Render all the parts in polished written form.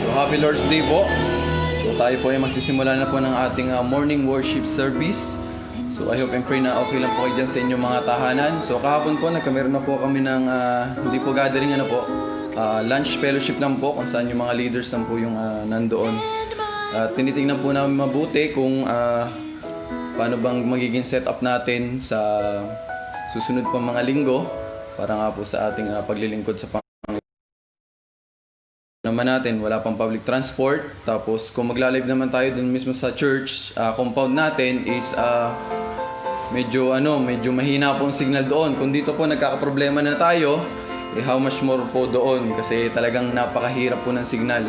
So happy Lord's Day po. So tayo po ay magsisimula na po ng ating morning worship service. So I hope and pray na okay lang po kayo dyan sa inyong mga tahanan. So kahapon po nagkameron na po kami ng hindi po gathering lunch fellowship lang po kung saan yung mga leaders lang po yung nandoon. Tinitingnan po namin mabuti kung paano bang magiging setup natin sa susunod pa mga linggo para nga po sa ating paglilingkod sa naman natin, wala pang public transport. Tapos kung magla-live naman tayo dun mismo sa church compound natin is medyo mahina po ang signal doon. Kung dito po nagkakaproblema na tayo, how much more po doon kasi talagang napakahirap po ng signal,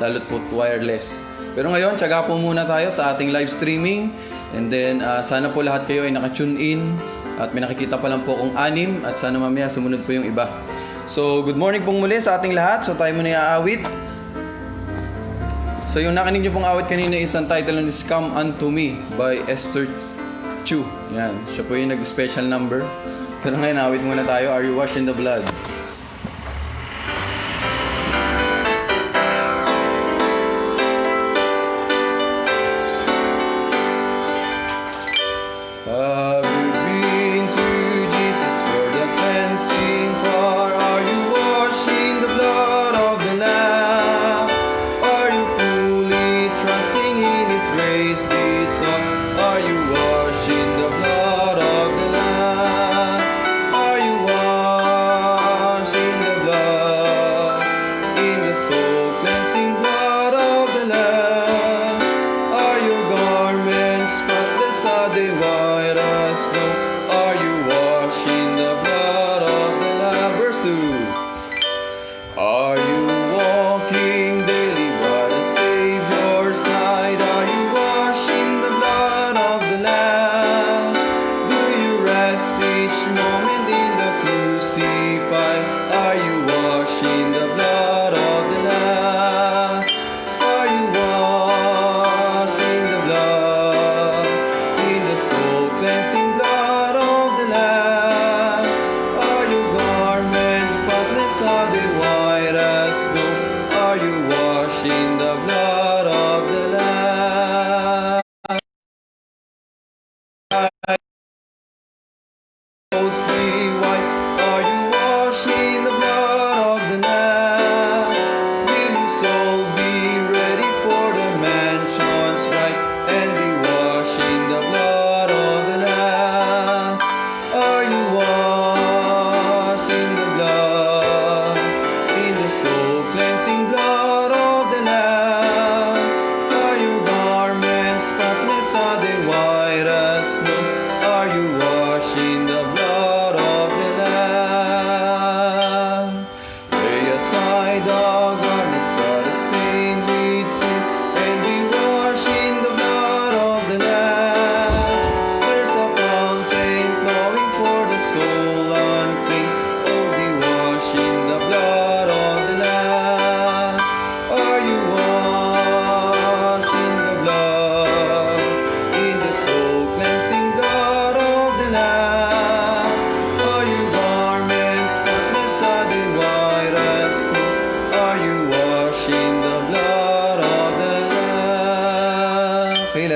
lalo't po wireless. Pero ngayon, tiyaga po muna tayo sa ating live streaming, and then sana po lahat kayo ay naka-tune in at may nakikita pa lang po kung 6 at sana mamaya sumunod po yung iba. So, good morning pong muli sa ating lahat. So, tayo muna iaawit. So, yung nakinig niyo pong awit kanina is ang title is Come Unto Me by Esther Chu. Yan, siya po yung nag-special number. Pero ngayon, awit muna tayo. Are you washed in the blood?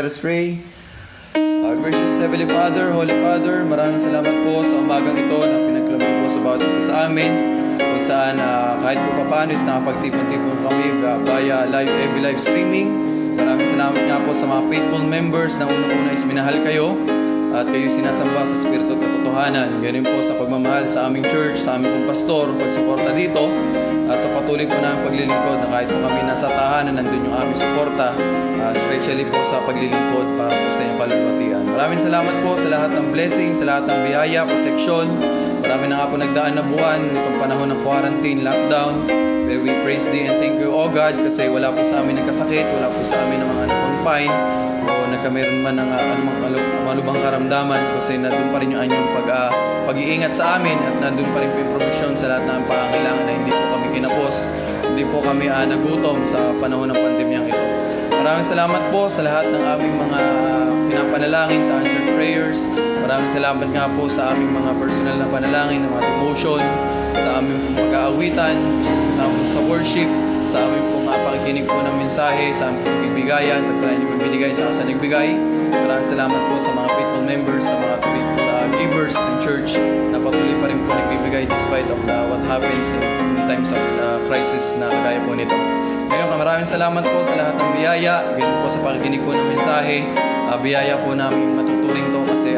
Let us pray. Our gracious Heavenly Father, Holy Father, maraming salamat po sa umagang ito na pinagkaloob po sa bawat isa sa amin, kung saan kahit po paano is nakapagtipon-tipon kami via FB live streaming. Maraming salamat nga po sa mga faithful members na unang-una is minahal kayo at kayo sinasamba sa Espiritu at katotohanan. Ganun po sa pagmamahal sa aming church, sa aming pong pastor, pagsuporta dito, at sa patuloy po namin paglilingkod na kahit po kami nasa tahanan, nandun yung aming suporta, especially po sa paglilingkod para po sa inyong kaluluwatian. Maraming salamat po sa lahat ng blessing, sa lahat ng biyaya, proteksyon. Marami na nga po nagdaan na buwan itong panahon ng quarantine, lockdown. We praise Thee and thank you, O God, kasi wala po sa amin nagkasakit, wala po sa amin ng mga na-confine, o nagkameron man ng anumang malubhang karamdaman, kasi nandun pa rin yung anyong pag-iingat sa amin at nandun pa rin po yung provision sa lahat ng pangangailangan na hindi po kami kinapos, hindi po kami nagutom sa panahon ng pandemyang ito. Maraming salamat po sa lahat ng aming mga pinapanalangin sa answered prayers. Maraming salamat nga po sa aming mga personal na panalangin, ng mga devotion, sa aming pag-aawitan, sa worship. sa amin pong pakikinig po ng mensahe, sa aming pagbibigayan, pagpalain niyo magbigay sa nagbigay. Maraming salamat po sa mga faithful members, sa mga faithful givers ng church na patuloy pa rin po nagbibigay despite of what happens in times of crisis na kagaya po nito. Ngayon, maraming salamat po sa lahat ng biyaya, ganyan po sa pakikinig po ng mensahe. Biyaya po namin matuturing to kasi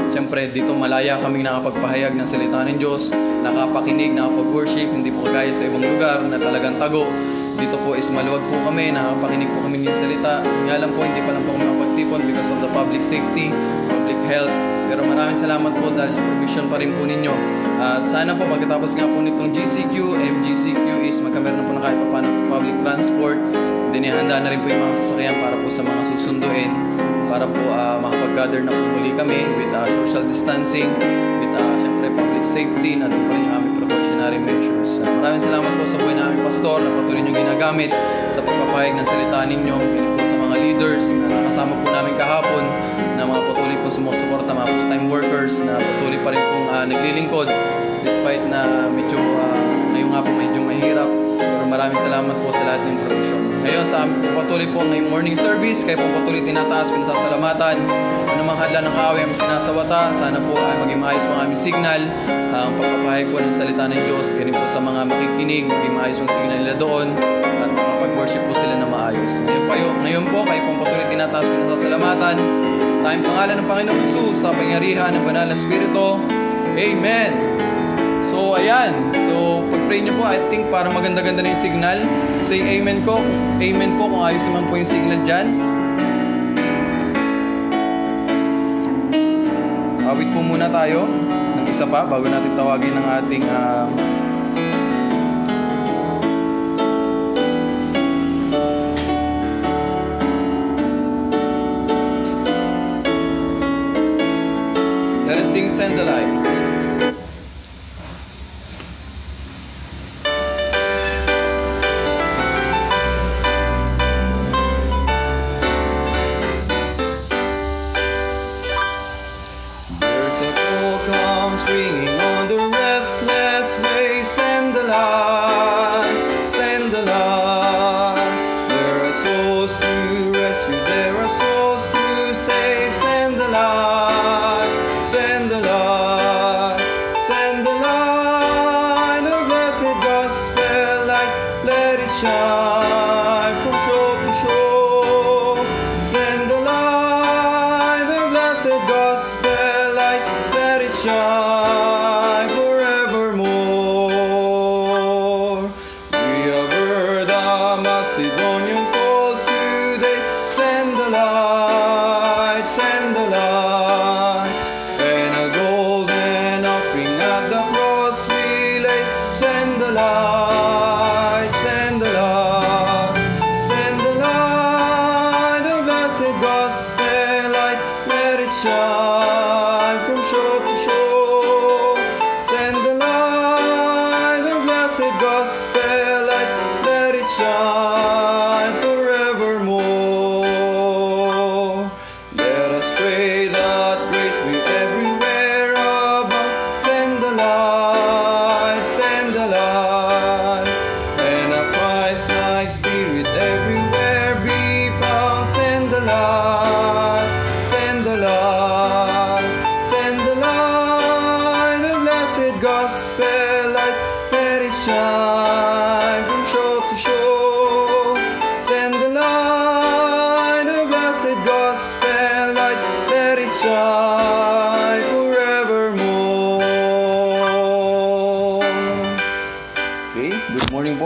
siyempre dito malaya kaming nakapagpahayag ng salita ng Diyos, nakapakinig, nakapag-worship, hindi po kagaya sa ibang lugar na talagang tago. Dito po is maluwag po kami, nakapakinig po kami ng salita. Nga lang po, hindi pa lang po kami nakapagtipon because of the public safety, public health. Pero maraming salamat po dahil sa provision pa rin po ninyo. At sana po pagkatapos nga po nitong GCQ, MGCQ is magkameron na po na kahit pa paano public transport. Then ihanda na rin po yung mga sasakyan para po sa mga susunduin. Para po makapag-gather na po muli kami with social distancing, with syempre public safety, na doon pa rin yung aming precautionary measures. Maraming salamat po sa buhay na aming pastor na patuloy nyo ginagamit sa pagpapahayag ng salita ninyo. Ganyan po sa mga leaders na nakasama po namin kahapon, na mga patuloy po sumusuporta, mga full-time workers na patuloy pa rin pong naglilingkod despite na medyo ngayon nga po medyo mahirap. Pero maraming salamat po sa lahat ng provision. Ngayon sa amin po patuloy po ngayong morning service, kayo po patuloy tinataas, pinasasalamatan. Anumang hadlan ng kaaway ang sinasawata, sana po ay maging maayos po ang aming signal, ang pagpapahayag po ng salita ng Diyos, ganun po sa mga makikinig, maging maayos ang signal nila doon, at makapag-worship po sila na maayos. Ngayon po, kayo po patuloy tinataas, pinasasalamatan. Tayong pangalan ng Panginoong Jesus, sa pangyarihan ng Banal na Espiritu. Amen! So, ayan. So, pag-pray nyo po, I think para maganda-ganda na yung signal. Say amen ko. Amen po kung ayos naman po yung signal dyan. Awit po muna tayo ng isa pa bago natin tawagin ng ating let us sing Send the Light.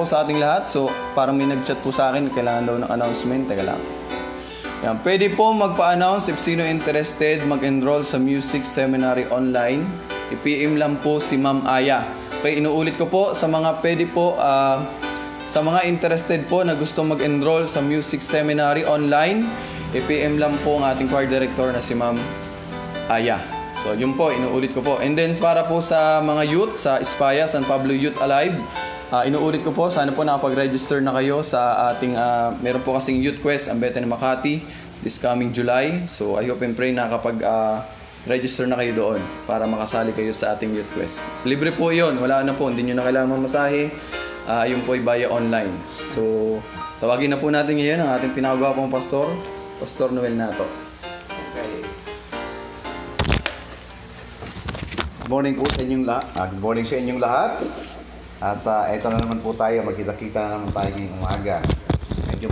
Sa ating lahat. So, parang may nag-chat po sa akin, kailangan daw ng announcement. Teka lang. Yan. Pwede po magpa-announce if sino interested mag-enroll sa music seminary online. I-PM lang po si Ma'am Aya. Okay, inuulit ko po sa mga pwede po, sa mga interested po na gusto mag-enroll sa music seminary online, i-PM lang po ang ating choir director na si Ma'am Aya. So, yun po, inuulit ko po. And then, para po sa mga youth, sa Espaya, San Pablo Youth Alive, inuulit ko po, sana po nakapag-register na kayo sa ating, meron po kasing Youth Quest ang Bethany Makati this coming July. So I hope and pray na register na kayo doon para makasali kayo sa ating Youth Quest. Libre po yun, wala na po, hindi nyo na kailangan mamasahe. Yun po ay via online. So, tawagin na po natin ngayon ang ating pinakagwapong pastor, Pastor Noel Nato. Okay. Good morning po sa inyong lahat. Good morning sa inyong lahat. At eto na naman po tayo, magkita-kita na naman tayo ngayong umaga. Medyo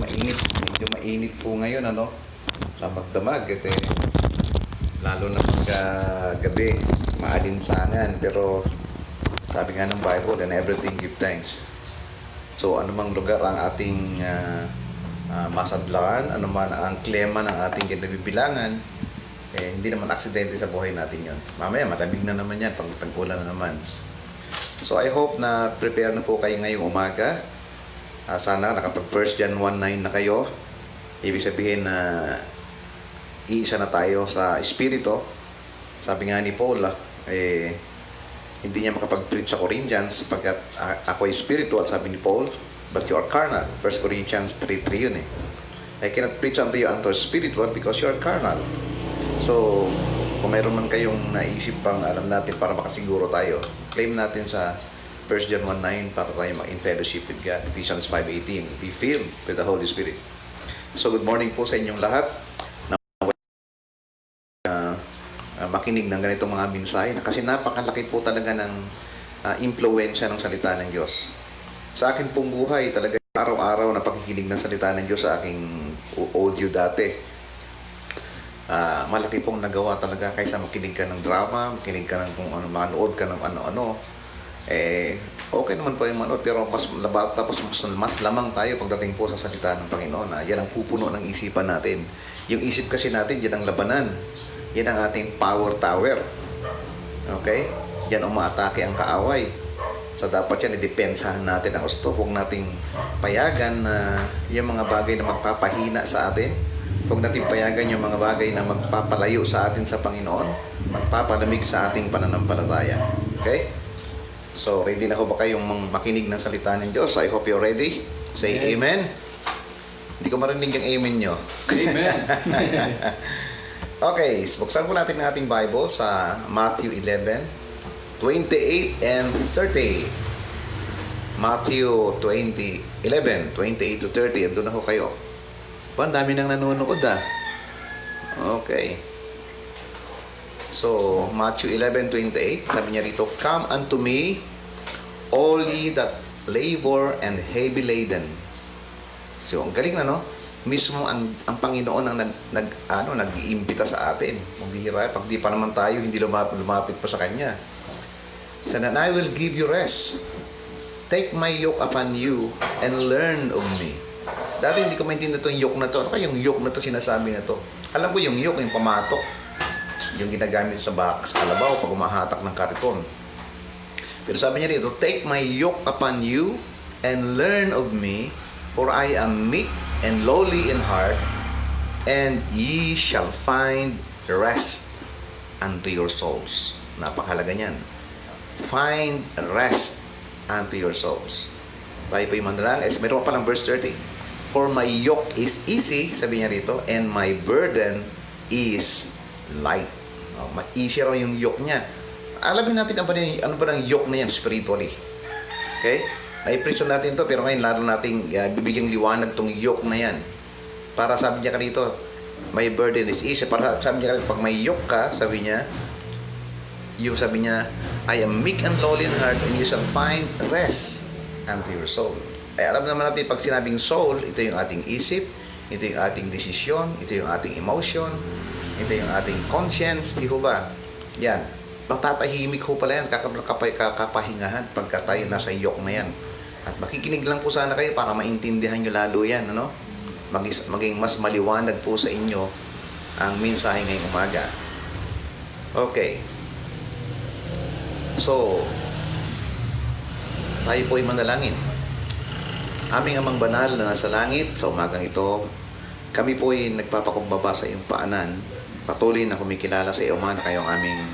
mainit po ngayon, ano? Sa magdamag, lalo na pagka-gabi, maalinsangan. Pero sabi nga ng Bible, in everything give thanks. So, anumang lugar ang ating masadlaan, anuman ang klema ng ating kinabibilangan, hindi naman aksidente sa buhay natin yon. Mamaya, malamig na naman yan, pag tag-ulan na naman. So, I hope na prepare na po kayo ngayong umaga. Sana nakapag 1 John 1:9 na kayo. Ibig sabihin na iisa na tayo sa Espiritu. Sabi nga ni Paul, hindi niya makapag-preach sa Corinthians sapagkat ako ay spiritual, sabi ni Paul, but you are carnal. 1 Corinthians 3:3 yun I cannot preach unto you unto spiritual because you are carnal. So, kung mayroon man kayong naisip pang alam natin para makasiguro tayo, claim natin sa 1 John 1:9 para tayo in fellowship with God. Ephesians 5:18, be filled with the Holy Spirit. So, good morning po sa inyong lahat. Makinig ng ganitong mga mensahe kasi napakalaki po talaga ng impluwensya ng salita ng Diyos. Sa akin pong buhay, talaga araw-araw na pakikinig ng salita ng Diyos sa aking audio dati. Malaki pong nagawa talaga kaysa makinig ka ng drama, makinig ka ng kung ano, manood ka ng ano-ano. Okay naman po yung manood, pero mas lamang tayo pagdating po sa salita ng Panginoon. Yan ang pupuno ng isipan natin. Yung isip kasi natin, yan ang labanan. Yan ang ating power tower. Okay? Yan umaatake ang kaaway. So dapat yan, idepensahan natin ang gusto. Huwag nating payagan na yung mga bagay na magpapahina sa atin. Huwag natin payagan yung mga bagay na magpapalayo sa atin sa Panginoon, magpapalamig sa ating pananampalataya. Okay? So, ready na ho ba kayong makinig ng salita ng Diyos? I hope you're ready. Say amen. Hindi ko marinig yung amen nyo. Amen. Okay, so buksan po natin ang ating Bible sa Matthew 11:28 and 30. Matthew 11:28 to 30. Andun na ho kayo. Ang dami nang nanonood Okay. So, Matthew 11:28, sabi niya rito, come unto me, all ye that labor and heavy laden. So, ang galing na, no? Mismo ang Panginoon ang nag-iimbita sa atin. Magbihira, pag di pa naman tayo, hindi lumapit pa sa Kanya. So, and I will give you rest. Take my yoke upon you and learn of me. Dati hindi ko maintindihan itong yoke na to. Ano kaya yung yoke na to sinasabi na to? Alam ko yung yoke, yung pamatok. Yung ginagamit sa kalabaw pag umahatak ng kariton. Pero sabi niya dito, take my yoke upon you and learn of me, for I am meek and lowly in heart, and ye shall find rest unto your souls. Napakahalaga niyan. Find rest unto your souls. Tayo po yung mandalang. Meron pa palang verse 30. For my yoke is easy, sabi niya rito, and my burden is light. Easy raw yung yoke niya. Alamin natin ano ba ang yoke na yan spiritually. Okay? Na-preach natin to, pero ngayon lalo nating bibigyang liwanag tong yoke na yan. Para sabi niya kanito, my burden is easy. Para sabi niya kanito, pag may yoke ka, sabi niya, I am meek and lowly in heart, and you shall find rest unto your soul. Ay alam naman natin, pag sinabing soul, ito yung ating isip, ito yung ating desisyon, ito yung ating emotion, ito yung ating conscience, di ho ba? Yan. Matatahimik ho pala yan, kakapahingahan pagka tayo nasa yoke na yan. At makikinig lang po sana kayo para maintindihan nyo lalo yan, ano? Maging mas maliwanag po sa inyo ang mensahe ngayong umaga. Okay. So, tayo po ay manalangin. Aming Amang Banal na nasa langit, sa umagang ito, kami po ay nagpapakumbaba sa iyong paanan. Patuloy na kumikilala sa iyo, na kayong aming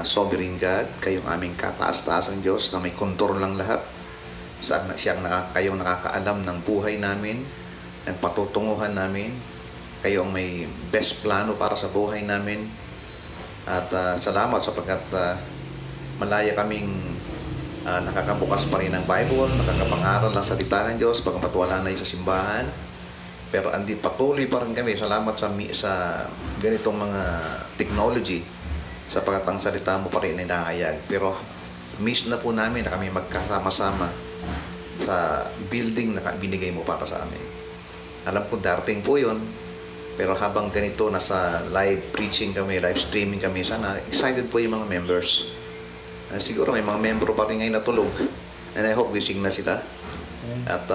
sovereign God, kayong aming kataas-taasang Diyos na may kontrol lang lahat. Kayong nakakaalam ng buhay namin, ng patutunguhan namin. Kayong may best plano para sa buhay namin. At salamat sapagkat malaya kaming nakakabukas pa rin ng Bible, nakakapangaral ng salita ng Diyos, bagamat wala na yun sa simbahan. Pero patuloy pa rin kami, salamat sa ganitong mga technology, sapagkat ang salita mo pa rin ay nahayag. Pero miss na po namin na kami magkasama-sama sa building na binigay mo para sa amin. Alam ko darating po yun, pero habang ganito, nasa live preaching kami, live streaming kami, sana excited po yung mga members. Siguro may mga membro pa rin ngayon natulog, and I hope gising na sila. At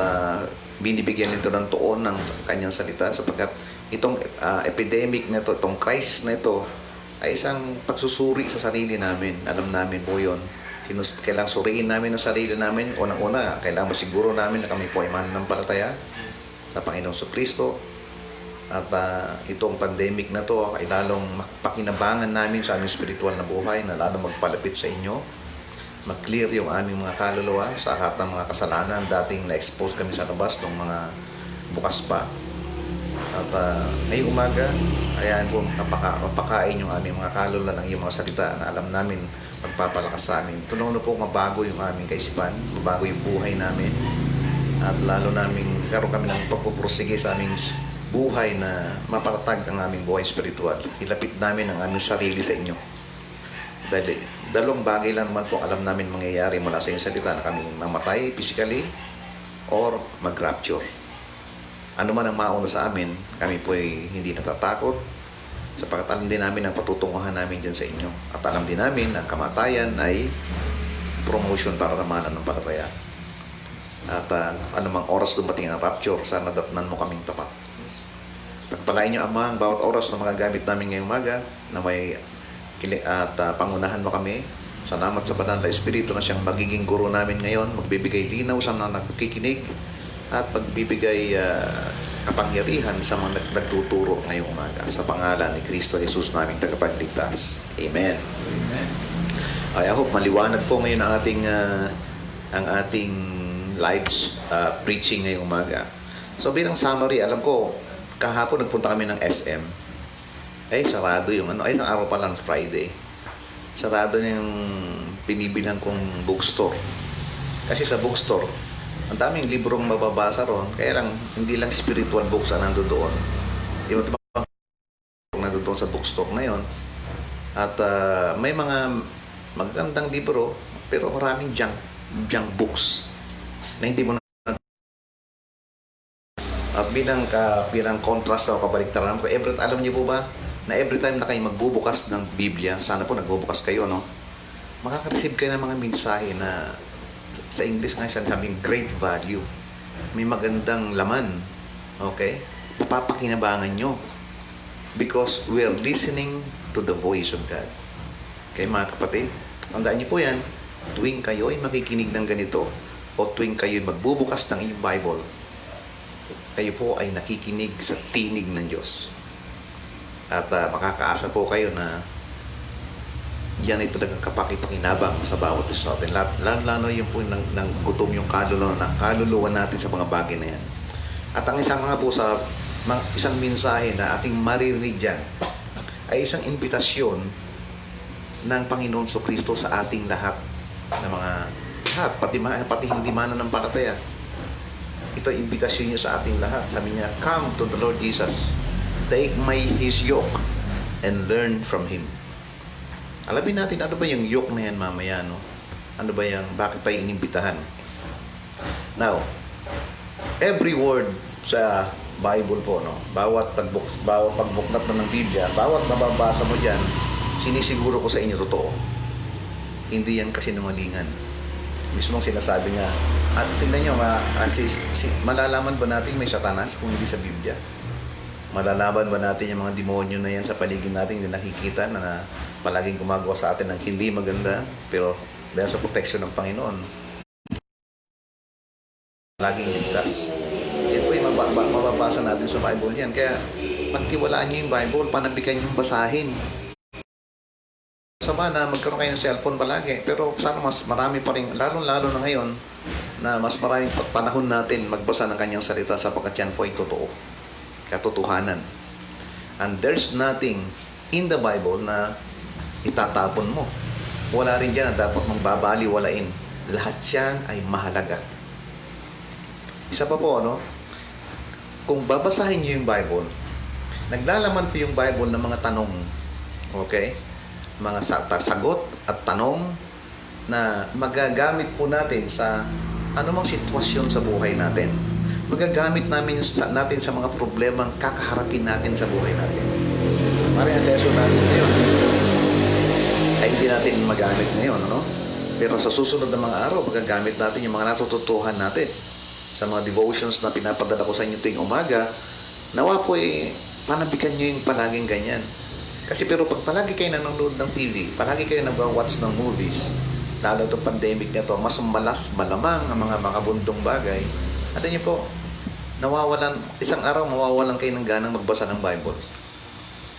binibigyan nito ng tuon ng kanyang salita, sapagkat itong epidemic na ito, itong crisis na ito, ay isang pagsusuri sa sarili namin. Alam namin po yun. Kailangang suriin namin ang sarili namin. Unang-una, kailangan siguro namin na kami po ay mananampalataya sa Panginoong Kristo. At itong pandemic na to ay lalong pakinabangan namin sa aming spiritual na buhay, na lalong magpalapit sa inyo, mag-clear yung aming mga kaluluwa sa lahat ng mga kasalanan dating na-expose kami sa labas ng mga bukas pa. At ngayong umaga, ayan po, mapakain yung aming mga kaluluwa ng iyong mga salita na alam namin magpapalakas sa amin. Tulungan po mabago yung aming kaisipan, mabago yung buhay namin, at lalo namin karoon kami ng pagpupursige sa aming buhay na mapatatag ang aming buhay spiritual. Ilapit namin ang aming sarili sa inyo. Dahil dalawang bagay lang naman po alam namin mangyayari mula sa inyong salita, na kami mamatay physically or mag-rapture. Ano man ang mauna sa amin, kami po ay hindi natatakot, sapagkat alam din namin ang patutunguhan namin dyan sa inyo. At alam din namin ang kamatayan ay promotion para sa mananampalataya. At anumang oras dumating ang rapture, sana datnan mo kaming tapat. Pagpalain niyo, Ama, ang bawat oras na mga gamit namin ngayong umaga, na may pangunahan mo kami. Salamat sa banal na Espiritu na siyang magiging guro namin ngayon, magbibigay linaw sa mga nagkikinig, at magbibigay kapangyarihan sa mga nagtuturo ngayong umaga. Sa pangalan ni Kristo Jesus, naming tagapagligtas. Amen. Amen. I hope maliwanag po ngayon ang ating live preaching ngayong umaga. So bilang summary, alam ko, kahapon nagpunta kami ng SM. Sarado yung ang araw pa lang, Friday. Sarado na yung binibilang kong bookstore. Kasi sa bookstore, ang daming librong mababasa ron, kaya lang, hindi lang spiritual books ang nandun doon. Iba't ibang nandun doon sa bookstore na yon. At may mga magandang libro, pero maraming junk books na hindi mo na. At bilang contrast o kabaliktaran, alam niyo po ba, na every time na kayo magbubukas ng Biblia, sana po nagbubukas kayo, no? Makaka-receive kayo ng mga mensahe na sa English nga sabing great value. May magandang laman. Okay? Mapapakinabangan nyo. Because we are listening to the voice of God. Okay, mga kapatid? Tandaan nyo po yan. Tuwing kayo ay makikinig ng ganito, o tuwing kayo ay magbubukas ng inyong Bible, kayo po ay nakikinig sa tinig ng Diyos. At makakaasa po kayo na yan ay talagang kapakipakinabang sa bawat isa natin. Lalo yung po ng gutom yung kaluluwa natin sa mga bagay na yan. At ang isang nga po isang mensahe na ating maririnig dyan ay isang imbitasyon ng Panginoon Kristo sa ating lahat na mga lahat, pati hindi mananampalataya. Ito ay imbitasyon niya sa ating lahat. Sabi niya, come to the Lord Jesus, take His yoke and learn from Him. Alamin natin, ano ba yung yoke na yan mamaya, no? Ano ba yung, bakit tayo inimbitahan? Now, every word sa Bible po, no? Bawat pagbuklat mo ng Biblia, bawat nababasa mo dyan, sinisiguro ko sa inyo totoo. Hindi yan kasinungalingan. Mismong sinasabi nga, at tingnan nyo, malalaman ba natin may Satanas kung hindi sa Biblia? Malalaman ba natin yung mga demonyo na yan sa paligid natin, hindi nakikita na palaging gumagawa sa atin ng hindi maganda, pero dahil sa protection ng Panginoon, laging ligtas. Yan po yung mababasa natin sa Bible yan. Kaya pagtiwalaan nyo yung Bible, panabikan nyo basahin. Sama na magkaroon kayo ng cellphone palagi, pero sana mas marami pa rin, lalo na ngayon, na mas maraming panahon natin magbasa ng kanyang salita, sapagkat yan po ay totoo, katotohanan. And there's nothing in the Bible na itatapon mo. Wala rin dyan na dapat mong babaliwalain. Lahat yan ay mahalaga. Isa pa po, ano? Kung babasahin niyo yung Bible, naglalaman po yung Bible ng mga tanong. Okay? Mga sagot at tanong na magagamit po natin sa anumang sitwasyon sa buhay natin. Magagamit natin sa mga problemang kakaharapin natin sa buhay natin. Maraming ang lesson natin ngayon ay hindi natin magamit ngayon, ano? Pero sa susunod na mga araw, magagamit natin yung mga natututuhan natin sa mga devotions na pinapadala ko sa inyo tuwing umaga. Nawa po panabikan nyo yung palaging ganyan. Kasi pero pag palagi kayo nanonood ng TV, palagi kayo nag-watch ng movies, lalo itong pandemic na ito, mas malamang ang mga bundong bagay. Alam niyo po, isang araw mawawalan kayo ng ganang magbasa ng Bible.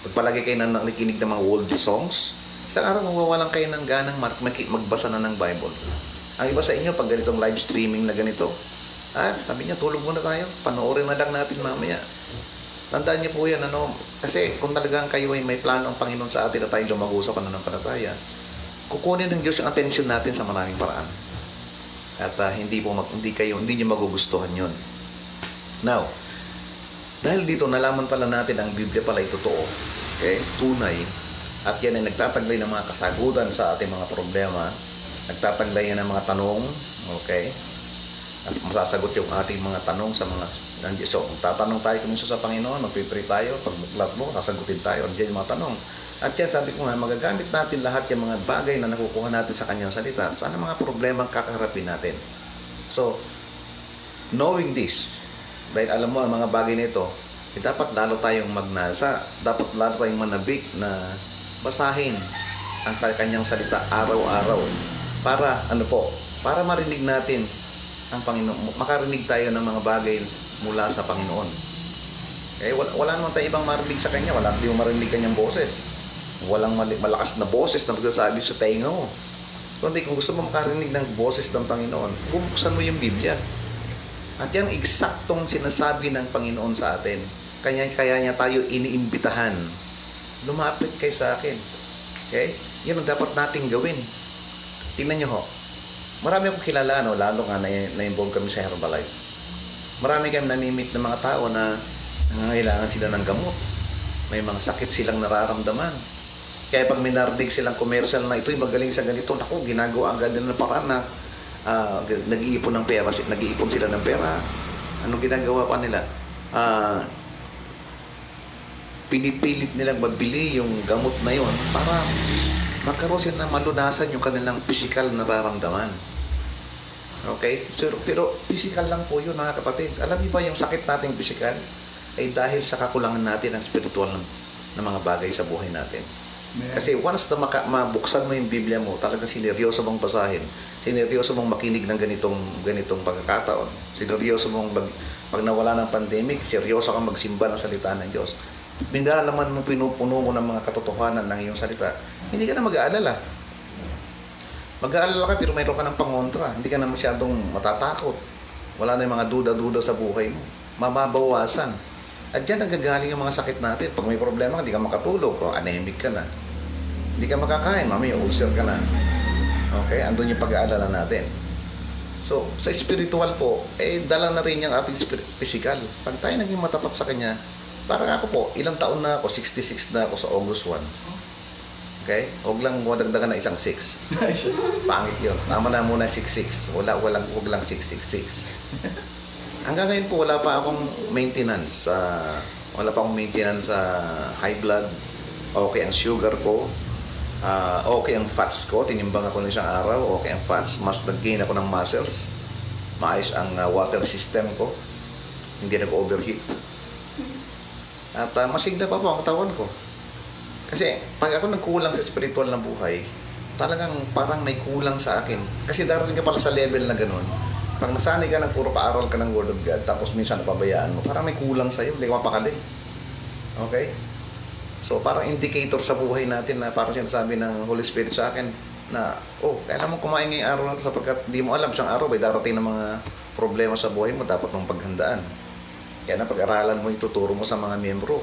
Pag palagi kayo nakikinig ng mga worldly songs, isang araw mawawalan kayo ng ganang magbasa na ng Bible. Ang iba sa inyo, pag ganitong live streaming na ganito, sabi niya, tulog muna tayo, panoorin na lang natin mamaya. Tandaan niyo po yan, ano, kasi kung talagang kayo ay may plano ang Panginoon sa atin na tayo lumago sa pananampalataya, kukunin ng Diyos yung attention natin sa maraming paraan. At hindi niyo magugustuhan yon. Now, dahil dito nalaman pala natin ang Biblia pala ay totoo, okay? Tunay, at yan ay nagtataglay ng mga kasagutan sa ating mga problema, nagtataglay yan ng mga tanong, okay? At masasagot yung ating mga tanong sa mga so, tatanong tayo kung sa Panginoon, magpipray tayo, pag muklat mo, sasagutin tayo, diyan yung mga tanong. At yan, sabi ko nga, magagamit natin lahat yung mga bagay na nakukuha natin sa kanyang salita. Sana mga problema kakaharapin natin. So, knowing this, dahil alam mo ang mga bagay nito, dapat lalo tayong magnasa, dapat lalo tayong manabik na basahin ang kanyang salita araw-araw. Para, para marinig natin ang Panginoon, makarinig tayo ng mga bagay mula sa Panginoon. Eh, wala naman tayo ibang marinig sa Kanya, wala tayong marinig Kanyang boses. Walang malakas na boses na magsasabi sa tenga mo. Kundi kung gusto mo makarinig ng boses ng Panginoon, bubuksan mo yung Biblia. At yan eksaktong sinasabi ng Panginoon sa atin. Kaya niya tayo iniimbitahan. Lumapit kayo sa akin. Okay? Yan ang dapat nating gawin. Tingnan nyo ho. Marami akong kilala, lalo nga na-involve kami sa Herbalife. Marami kami namimit ng mga tao na nangangailangan sila ng gamot. May mga sakit silang nararamdaman. Kaya pag may narinig silang commercial na ito'y magaling sa ganito, naku, ginagawa agad nila ng paraan na nag-iipon ng pera, nag-iipon sila ng pera. Anong ginagawa pa nila? Pinipilit nilang mabili yung gamot na yon para magkaroon sila ng malunasan yung kanilang physical nararamdaman. Okay? Pero physical lang po yun, mga kapatid. Alam niyo ba yung sakit nating physical ay dahil sa kakulangan natin ng spiritual na mga bagay sa buhay natin. Kasi once na mabuksan mo yung Biblia mo, talagang sineryoso mong basahin, sineryoso mong makinig ng ganitong pagkakataon, sineryoso mong pag nawala ng pandemic, seryoso kang magsimba ng salita ng Diyos. Mindalaman mo, pinupuno mo ng mga katotohanan ng iyong salita, hindi ka na mag-aalala. Mag-aalala ka pero mayroon ka ng pangontra. Hindi ka na masyadong matatakot. Wala na yung mga duda-duda sa buhay mo. Mababawasan. At dyan nagagaling yung mga sakit natin. Pag may problema, hindi ka makatulog. O anemic ka na. Hindi ka makakain. Mamaya ulcer ka na. Okay? Andun yung pag-aalala natin. So, sa spiritual po, dala na rin yung ating physical. Pag tayo naging matapat sa Kanya, parang ako po, ilang taon na ako, 66 na ako sa August 1. Okay? Huwag lang wadagdagan na isang 6. Pangit yun. Tama na muna 6'6". Huwag lang 6'6". Hanggang ngayon po, wala pa akong maintenance. Wala pa akong maintenance sa high blood. Okay ang sugar ko. Okay ang fats ko. Tinimbang ako ng isang araw. Okay ang fats. Mas nag-gain ako ng muscles. Maayos ang water system ko. Hindi nag-overheat. At masigla pa po ang katawan ko. Kasi pag ako nagkulang sa spiritual na buhay, talagang parang may kulang sa akin. Kasi darating ka pala sa level na gano'n. Pag nasanay ka puro paaral ka ng Word of God, tapos minsan napabayaan mo, parang may kulang sa'yo, hindi ka mapakali. Okay? So parang indicator sa buhay natin na parang sinasabi ng Holy Spirit sa akin na, kailangan mo kumain ngayong araw na ito sapagkat di mo alam siyang araw may darating ng mga problema sa buhay mo, dapat mong paghandaan. Kaya na pag-aralan mo, ituturo mo sa mga miyembro.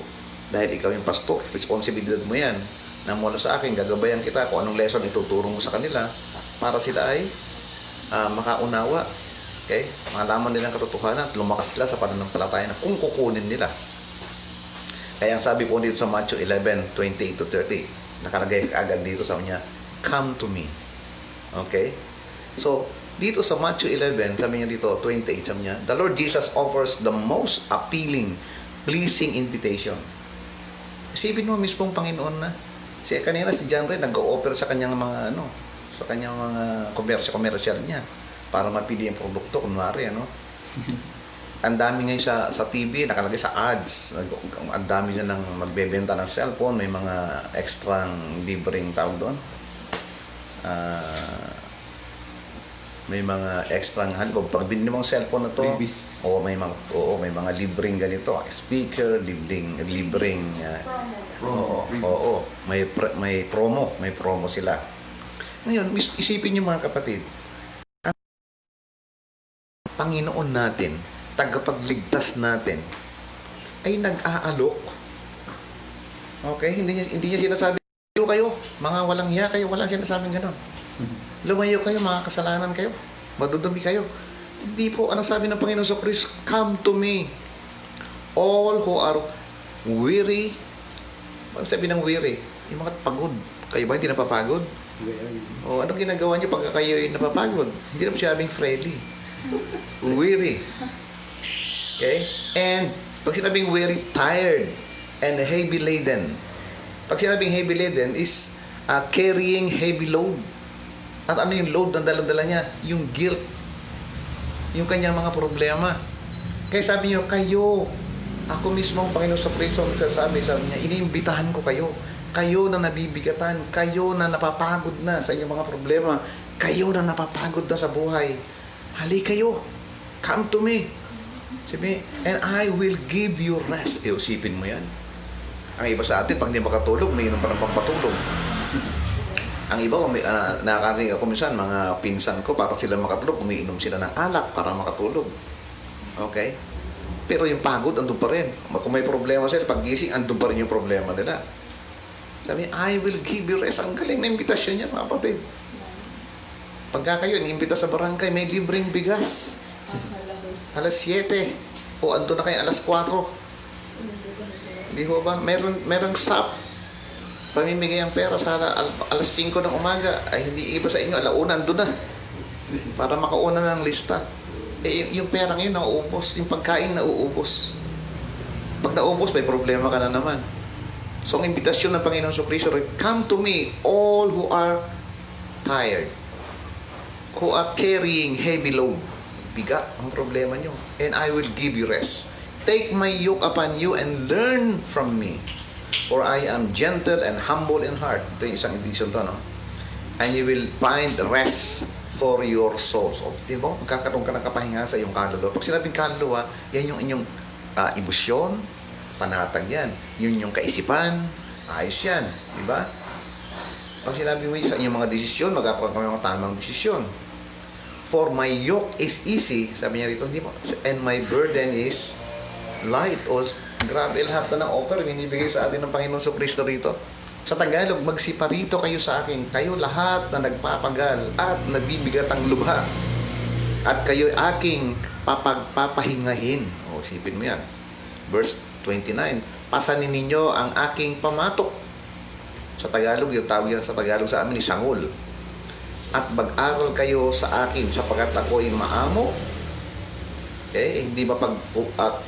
Dahil ikaw yung pastor, responsibilidad mo yan. Na mula sa akin, gagabayan kita kung anong lesson ituturo mo sa kanila para sila ay makaunawa. Okay? Malaman nila ang katotohanan at lumakas sila sa pananampalataya na kung kukunin nila. Kaya ang sabi po dito sa Matthew 11:28-30, nakalagay agad dito sa kanya, come to me. Okay? So, dito sa Matthew 11, sabi niya dito, 28, sabi niya, the Lord Jesus offers the most appealing, pleasing invitation. Isipin mo mismong Panginoon na. Kanina si John Ray nag-o-offer sa kanyang mga sa kanyang mga komersyal niya para mapili ang produkto, kunwari, Ang dami ngayon sa TV, nakalagay sa ads. Ang dami niya nang magbebenta ng cellphone, may mga extrang libreng tawag doon. May mga extrang pag binili mo ang cellphone na to, may mga libreng ganito, speaker, libreng may promo sila. Ngayon, isipin niyo mga kapatid, ang Panginoon natin, tagapagligtas natin, ay nag-aalok. Okay? Hindi niya sinasabi, lumayo kayo, mga walang hiya kayo, walang sinasabing gano'n. Lumayo kayo, mga kasalanan kayo, madudumi kayo. Hindi po, ano sabi ng Panginoon sa Kristo? Come to me, all who are weary. Ano sabi ng weary? Yung mga pagod. Kayo ba hindi napapagod? O anong ginagawa niyo pagka kayo ay napapagod? Hindi naman sinabing freely. Weary. Okay? And pag sinabing weary, tired and heavy laden. Pag sinabing heavy laden is carrying heavy load. At ano yung load na dala-dala niya? Yung guilt. Yung kanyang mga problema. Kaya sabi niyo, kayo, ako mismo ang Panginoon sa Kristo, sabi niya, iniimbitahan ko kayo. Kayo na nabibigatan, kayo na napapagod na sa inyong mga problema, kayo na napapagod na sa buhay. Hali kayo. Come to me. Sabi, and I will give you rest. Usipin mo yan. Ang iba sa atin, pag hindi makatulog, may inom pa ng pampatulog. Ang iba, nakakarinig ako minsan, mga pinsan ko, para sila makatulog, umiinom sila ng alak para makatulog. Okay? Pero yung pagod, andun pa rin. Kung may problema sila, pag gising, andun pa rin yung problema nila. Sabi, I will give you rest. Ang galing na imbitasyon niya, mga kapatid. Pagka kayo, inimbita sa barangay, may libreng bigas. Alas 7. O andun na kayo, alas 4. Hindi ho ba? Merong SAP. Pamimigay ang pera sa alas 5 ng umaga. Ay, hindi iba sa inyo. Alauna, andun na. Para makauna ng lista. Yung pera ngayon, nauubos. Yung pagkain, nauubos. Pag naubos, may problema ka na naman. So, ang imbitasyon ng Panginoon sa Kristo, come to me, all who are tired, who are carrying heavy load. Bigat ang problema nyo. And I will give you rest. Take my yoke upon you and learn from me. For I am gentle and humble in heart. Ito yung isang edition to, no? And you will find rest for your souls. O, di ba? Magkakaroon ka ng kapahinga sa iyong kaluluwa. Pag sinabing kaluluwa, yan yung inyong emosyon, panatag yan. Yun yung kaisipan, ayos yan. Di ba? Pag sinabi mo sa inyong mga desisyon, magkakaroon kami ng tamang desisyon. For my yoke is easy, sabi niya rito, and my burden is light. O, grabe, lahat na ng offer, binibigay sa atin ng Panginoon sa Kristo rito. Sa Tagalog, magsiparito kayo sa akin, kayo lahat na nagpapagal at nabibigat ang lubha. At kayo aking papahingahin. O, isipin mo yan. Verse 29, pasanin ninyo ang aking pamatok. Sa Tagalog, yung tawag yan sa Tagalog sa amin, sangol. At mag-aral kayo sa akin sapagkat ako'y maamo, hindi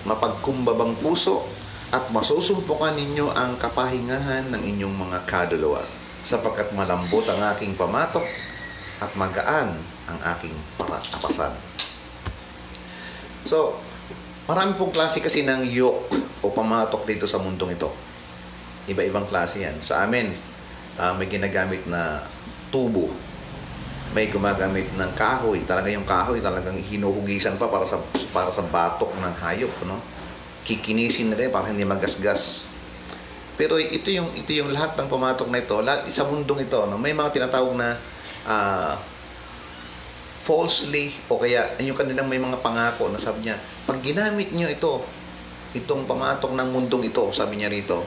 mapagkumbabang puso, at masusumpukan ninyo ang kapahingahan ng inyong mga kaluluwa, sapagkat malambot ang aking pamatok at magaan ang aking apasan. So, marami pong klase kasi ng yoke o pamatok dito sa mundong ito. Iba-ibang klase yan. Sa amin, may ginagamit na tubo. May gumagamit ng kahoy. Talaga yung kahoy, talagang hinuhugisan pa para sa batok ng hayop, no? Kikinisin na rin para hindi magasgas. Pero ito yung lahat ng pamatok na ito, sa mundong ito, no? May mga tinatawag na falsely, o kaya yung kanilang may mga pangako na sabi niya, pag ginamit niyo itong pamatok ng mundong ito, sabi niya rito,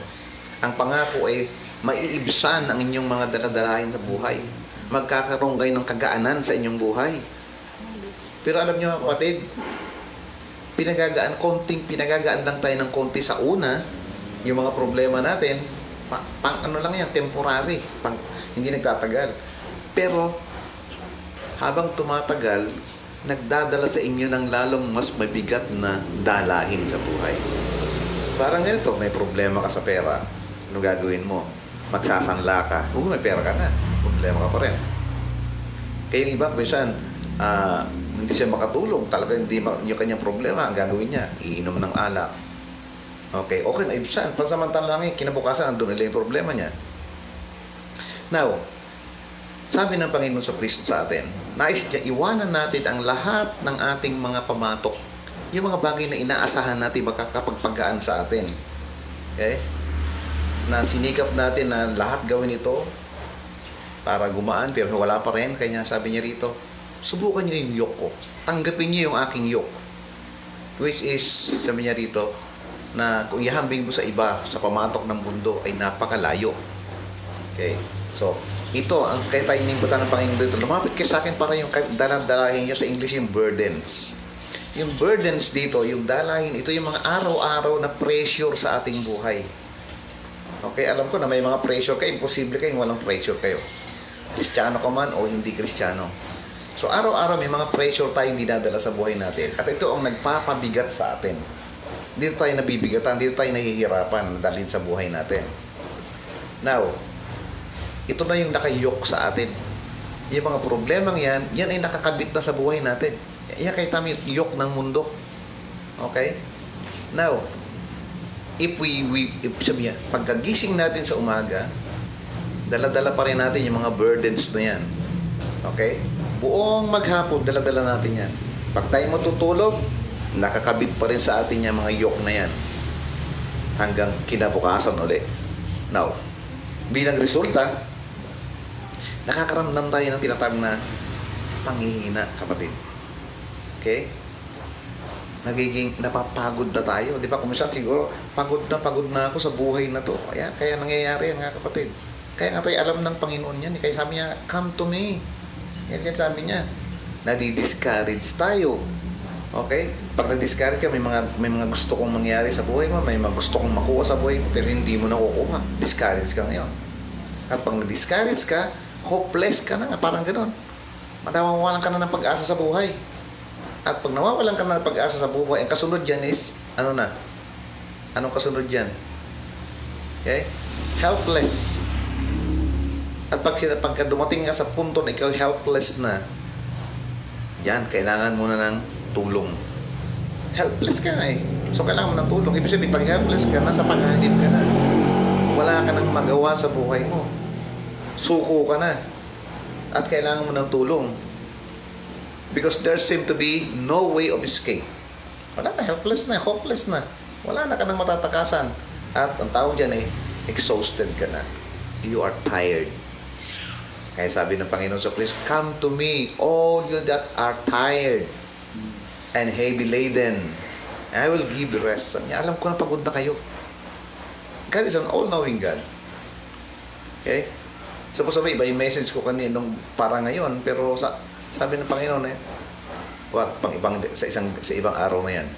ang pangako ay maiibsan ang inyong mga daladalahin sa buhay. Magkakaroon kayo ng kagaanan sa inyong buhay. Pero alam niyo mga kapatid, konting pinagagaan lang tayo ng konti sa una, yung mga problema natin, ano lang yan, temporary, hindi nagtatagal. Pero, habang tumatagal, nagdadala sa inyo ng lalong mas mabigat na dalahin sa buhay. Parang ganito, may problema ka sa pera, ano gagawin mo? Magsasanla ka, kung may pera ka na, problema ka pa rin. Kaya yung iba, minsan, hindi siya makatulog, talaga hindi yung kanyang problema, ang gagawin niya, iinom ng alak. Okay na, ibsan, pansamantala lang kinabukasan, andun nila yung problema niya. Now, sabi ng Panginoon sa Kristo sa atin, nais niya, iwanan natin ang lahat ng ating mga pamatok, yung mga bagay na inaasahan natin makakapagpagaan sa atin. Okay? Na sinikap natin na lahat gawin ito para gumaan, pero wala pa rin. Kanya sabi niya rito, subukan niyo yung yoke ko. Tanggapin niyo yung aking yoke. Which is, sabi niya rito, na kung ihambing mo sa iba, sa pamatok ng mundo, ay napakalayo. Okay? So, ito, ang kaya tayo inimbutan ng Panginoon dito, lumapit kayo sa akin para yung dalahin niya sa English yung burdens. Yung burdens dito, yung dalahin, ito yung mga araw-araw na pressure sa ating buhay. Okay, alam ko na may mga pressure kayo, imposible kayong walang pressure kayo. Kristiyano ka man o hindi Kristiyano. So, araw-araw may mga pressure tayong dinadala sa buhay natin. At ito ang nagpapabigat sa atin. Dito tayo nabibigatan, dito tayo nahihirapan dalhin sa buhay natin. Now, ito na yung nakayok sa atin. Yung mga problemang yan ay nakakabit na sa buhay natin. Yan kaya tama yung yok ng mundo. Okay? Now, if sabi niya, pagkagising natin sa umaga, dala-dala pa rin natin yung mga burdens na yan. Okay? Buong maghapon, dala-dala natin yan. Pag tayo matutulog, nakakabit pa rin sa atin yung mga yoke na yan. Hanggang kinabukasan ulit. Now, bilang resulta, nakakaramdam tayo ng tinatawag na panghihina, kapatid. Okay? Nagiging napapagod na tayo. Di ba? Kung minsan siguro, pagod na ako sa buhay na to. Kaya nangyayari yan nga, kapatid. Kaya nga tayo alam ng Panginoon yan. Kaya sabi niya, come to me. Yan sabi niya. Nadi-discourage tayo. Okay? Pag na-discourage ka, may mga gusto kong mangyari sa buhay mo, may mga gusto kong makuha sa buhay mo, pero hindi mo nakukuha. Discourage ka ngayon. At pag na-discourage ka, hopeless ka na, parang gano'n. Nawawalan ka na ng pag-asa sa buhay. At pag nawawalan ka na ng pag-asa sa buhay, ang kasunod dyan is, ano na? Anong kasunod dyan? Okay? Helpless. At pagka dumating ka sa punto na ikaw helpless na, yan, kailangan mo na ng tulong. Helpless ka nga eh. So, kailangan mo ng tulong. Ibig sabihin, pag helpless ka, nasa panganib ka na. Wala ka nang magawa sa buhay mo. Suko ka na. At kailangan mo ng tulong. Because there seem to be no way of escape. Wala na, helpless na, hopeless na. Wala na ka nang matatakasan. At ang tawag dyan eh, exhausted ka na. You are tired. Kaya sabi ng Panginoon sa Kristo, come to me, all you that are tired and heavy laden, and I will give you rest. Sabi niya, alam ko na pagod na kayo. God is an all-knowing God. Okay? So, sabi, iba yung message ko kanina nung para ngayon, pero sabi ng Panginoon wag, sa ibang araw na yan.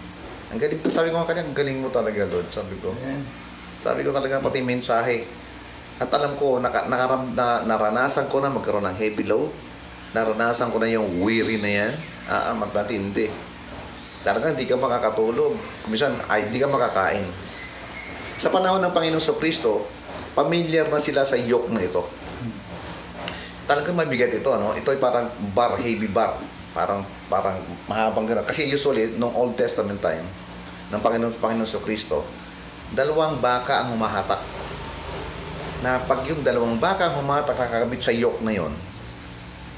Ang galing, sabi ko nga kanya, ang galing mo talaga, Lord. Sabi ko talaga pati mensahe. At alam ko, naranasan ko na magkaroon ng heavy load. Naranasan ko na yung weary na yan. Matindi. Talagang hindi ka makakatulog. Minsan, hindi ka makakain. Sa panahon ng Panginoon sa Kristo, familiar na sila sa yoke na ito. Talagang mabigat ito, no? Ito ay parang heavy bar. Parang mahabang gano'n. Kasi usually, nung Old Testament time, ng Panginoon sa Kristo, 2 baka ang humahatak. Na pag yung 2 baka ang humatak nakakabit sa yoke na yon,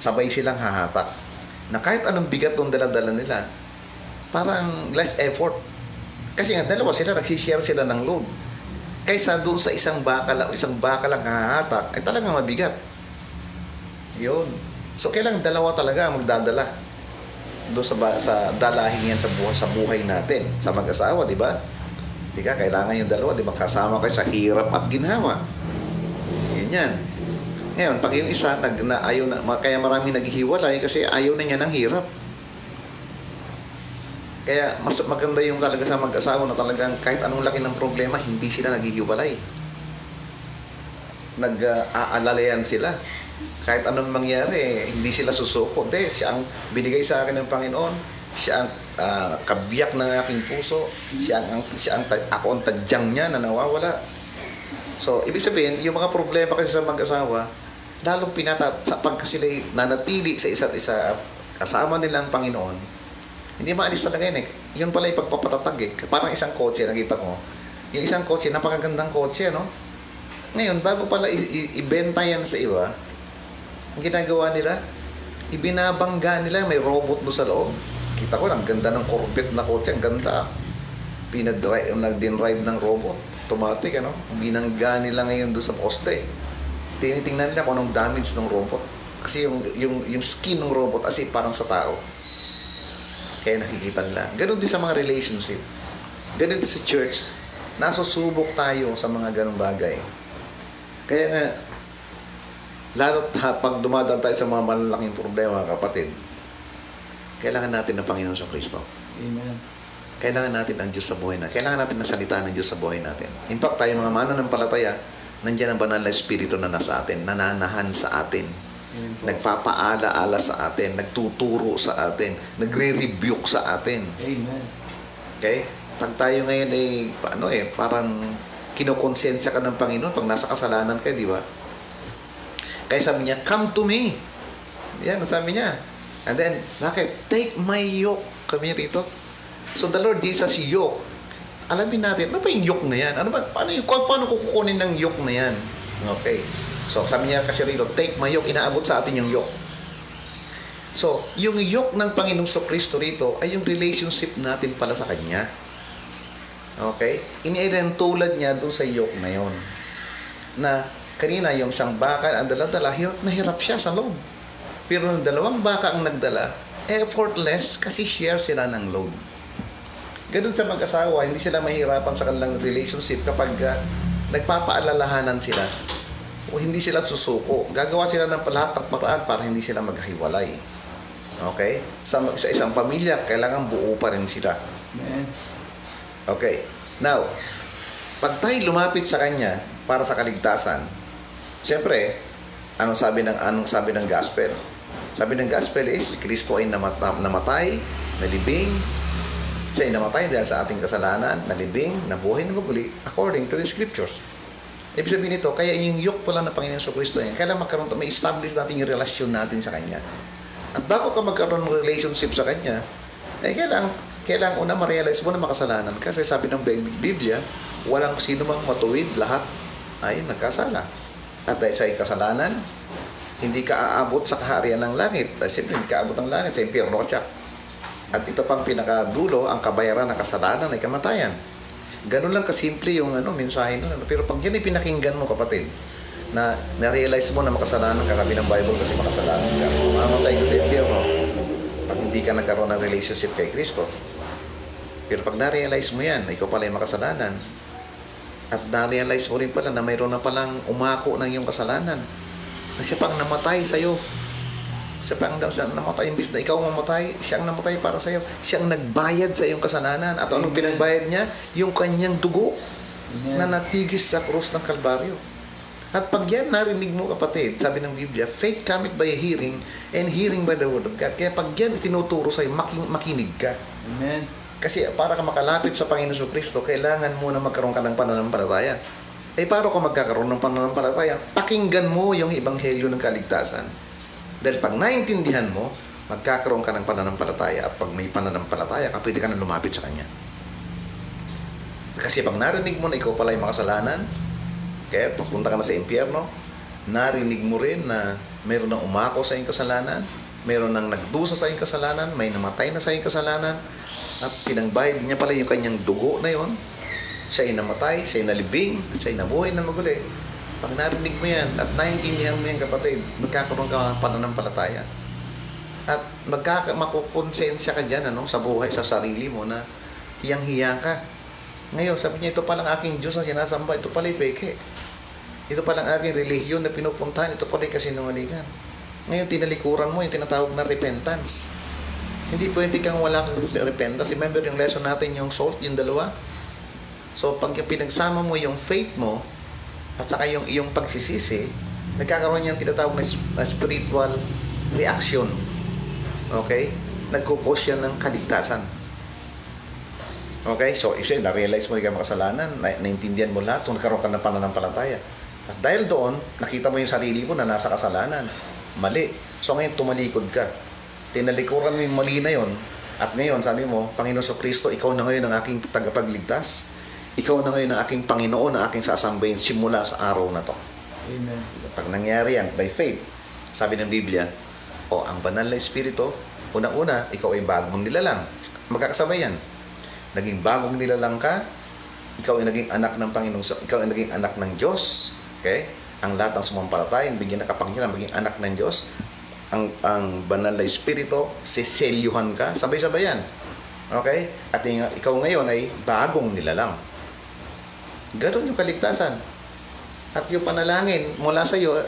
sabay silang hahatak. Na kahit anong bigat ng dala-dala nila, parang less effort. Kasi nga 2 sila, nagsishare sila ng load. Kaysa doon sa isang baka lang hahatak, ay talagang mabigat. Yun. So, kailangan 2 talaga ang magdadala doon sa dalahin yan sa buhay natin. Sa mag-asawa, di ba? Di ka, kailangan yung 2, di ba? Kasama kayo sa hirap at ginhawa. Yan. Ngayon, pag yung isa ayaw na, kaya maraming naghihiwalay kasi ayaw na niya ng hirap. Kaya mas maganda yung talaga sa mag-asawa na talagang kahit anong laki ng problema, hindi sila naghihiwalay. Nag-aalalayan sila. Kahit anong mangyari, hindi sila susuko. Hindi, siya ang binigay sa akin ng Panginoon. Siya ang kabiyak ng aking puso. Ako ang tadyang niya na nawawala. So, ibig sabihin, yung mga problema kasi sa mag-asawa, lalong pagka sila nanatili sa isa't isa, kasama nila ang Panginoon, hindi maalis talaga yun eh. Yun pala yung pagpapatatag eh. Parang isang kotse, nakita ko. Yung isang kotse, napakagandang kotse, no? Ngayon, bago pala ibenta yan sa iba, ang ginagawa nila, ibinabangga nila, may robot doon sa loob. Kita ko, ang ganda ng Corvette na kotse, ang ganda. Nag-drive ng robot. Automatic, ano? Binangga nila ngayon doon sa poste. Tinitingnan nila kung anong damage ng robot. Kasi yung skin ng robot, as if parang sa tao. Kaya nakikita nila. Ganon din sa mga relationship. Ganon din sa church. Nasusubok tayo sa mga ganong bagay. Kaya nga, lalo't pag dumadaan tayo sa mga malalaking problema, kapatid, kailangan natin ng Panginoon sa Kristo. Amen. Kailangan natin ang Diyos sa buhay natin. Kailangan natin ng salita ng Diyos sa buhay natin. In fact, tayo mga mananampalataya, nandiyan ang banal na Espiritu na nasa atin, nananahan sa atin. Nagpapaala-ala sa atin, nagtuturo sa atin, nagre-rebuke sa atin. Amen. Okay? Pag tayo ngayon ay parang kinokonsensya ka ng Panginoon pag nasa kasalanan ka, di ba? Kaya sabi niya, come to me. Yan, sabi niya. And then, bakit? Take my yoke. Kami rito. So the Lord Jesus yoke. Alamin natin, ano ba yung yoke na yan? Paano kukunin ng yoke na yan? Okay. So, sabi niya kasi rito, take my yoke, inaabot sa atin yung yoke. So, yung yoke ng Panginoong Kristo rito ay yung relationship natin pala sa Kanya. Okay? Iniidentulad niya doon sa yoke na yon. Na, kanina yung isang baka, ang dala-dala, hirap na hirap siya sa load. Pero yung dalawang baka ang nagdala, effortless kasi share sila ng load. Ganun sa mag-asawa, hindi sila mahirapan sa kanilang relationship kapag nagpapaalalahanan sila o hindi sila susuko. Gagawa sila ng lahat ng paraan para hindi sila maghiwalay. Okay? Sa isang pamilya, kailangan buo pa rin sila. Amen. Okay. Now, pag tayo lumapit sa Kanya para sa kaligtasan, siyempre, anong sabi ng gospel? Sabi ng gospel is, Kristo ay namatay, nalibing, siya ay namatay dahil sa ating kasalanan, nalibing, nabuhay na muli, according to the scriptures. Ibig sabihin nito, kaya yung yoke pala ng Panginoon sa Kristo yan, kailangan may establish natin yung relasyon natin sa Kanya. At bago ka magkaroon ng relationship sa Kanya, kailangan una ma-realize mo na makasalanan. Kasi sabi ng Biblia, walang sino mang matuwid, lahat ay nagkasala. At dahil sa kasalanan, hindi ka aabot sa kaharian ng langit. Dahil siyempre, hindi ka aabot ng langit, sa impyerno ka siya. At ito pang pinakadulo, ang kabayaran ng kasalanan ay kamatayan. Ganun lang kasimple yung mensahe nun. Pero pag yan ay pinakinggan mo, kapatid, na na-realize mo na makasalanan ka, kami ng Bible kasi makasalanan ka, mamatay ka sa impyerno pag hindi ka nagkaroon ng relationship kay Kristo. Pero pag na-realize mo yan, na ikaw pala yung makasalanan, at na-realize mo rin pala na mayroon na palang umako ng iyong kasalanan, na siya pang namatay sa'yo, siya pang namatay, imbis na ikaw mamatay, siya ang namatay para sa'yo, siya ang nagbayad sa iyong kasalanan. At anong pinagbayad niya? Yung kanyang dugo. Amen. Na natigis sa krus ng Kalbaryo. At pag yan narinig mo, kapatid, sabi ng Biblia, faith cometh by hearing, and hearing by the word of God. Kaya pag yan tinuturo sa'yo, makinig ka. Amen. Kasi para ka makalapit sa Panginoon Kristo, kailangan mo na magkaroon ka ng pananampalataya. Paano ka magkakaroon ng pananampalataya? Pakinggan mo yung ebanghelyo ng kaligtasan. Dahil pag naintindihan mo, magkakaroon ka ng pananampalataya. At pag may pananampalataya ka, pwede ka na lumapit sa Kanya. Kasi pag narinig mo na ikaw pala yung makasalanan, kaya papunta ka na sa impyerno, narinig mo rin na mayroon nang umako sa iyong kasalanan, mayroon nang nagdusa sa iyong kasalanan, may namatay na sa iyong kasalanan, at pinangbayad niya pala yung kanyang dugo na yon. Siya ay namatay, siya ay nalibing, at siya ay nabuhay na maguli. Pag narinig mo yan at naintindihan mo yan, kapatid, magkakaroon ka ng pananampalataya. At makukonsensya ka dyan sa buhay, sa sarili mo na hiyang-hiya ka. Ngayon, sabi niya, ito palang aking Diyos na sinasamba, ito pala'y peke. Ito palang aking relihiyon na pinupuntahan, ito pala'y kasinungalingan. Ngayon, tinalikuran mo yung tinatawag na repentance. Hindi pwede kang wala kang repentance. Remember yung lesson natin, yung salt, yung dalawa? So, pag pinagsama mo yung faith mo, at saka yung iyong pagsisisi, nagkakaroon yung tinatawag na spiritual reaction. Okay? Nagkukos yan ng kaligtasan. Okay? So, isa, na-realize mo yung makasalanan, naintindihan mo lahat, kung nagkaroon ka ng pananampalataya. At dahil doon, nakita mo yung sarili mo na nasa kasalanan. Mali. So, ngayon, tumalikod ka. Tinalikuran mo yung mali na yon. At ngayon, sabi mo, Panginoon sa Kristo, ikaw na ngayon ang aking tagapagligtas. Ikaw na ngayon ang aking Panginoon, ang aking sasambahin simula sa araw na to. Amen. Pag nangyari yan, by faith, sabi ng Biblia, ang banal na Espiritu, unang-una, ikaw ay bagong nilalang. Magkakasabay yan. Naging bagong nilalang ka, ikaw ay naging anak ng Panginoon, ikaw ay naging anak ng Diyos. Okay? Ang lahat ng sumampalataya, bigyan ng kapangyarihan, maging anak ng Diyos. Ang banal na Espiritu, siselyuhan ka, sabay-sabay yan. Okay? At ikaw ngayon ay bagong nilalang. Ganon yung kaligtasan. At yung panalangin mula sa iyo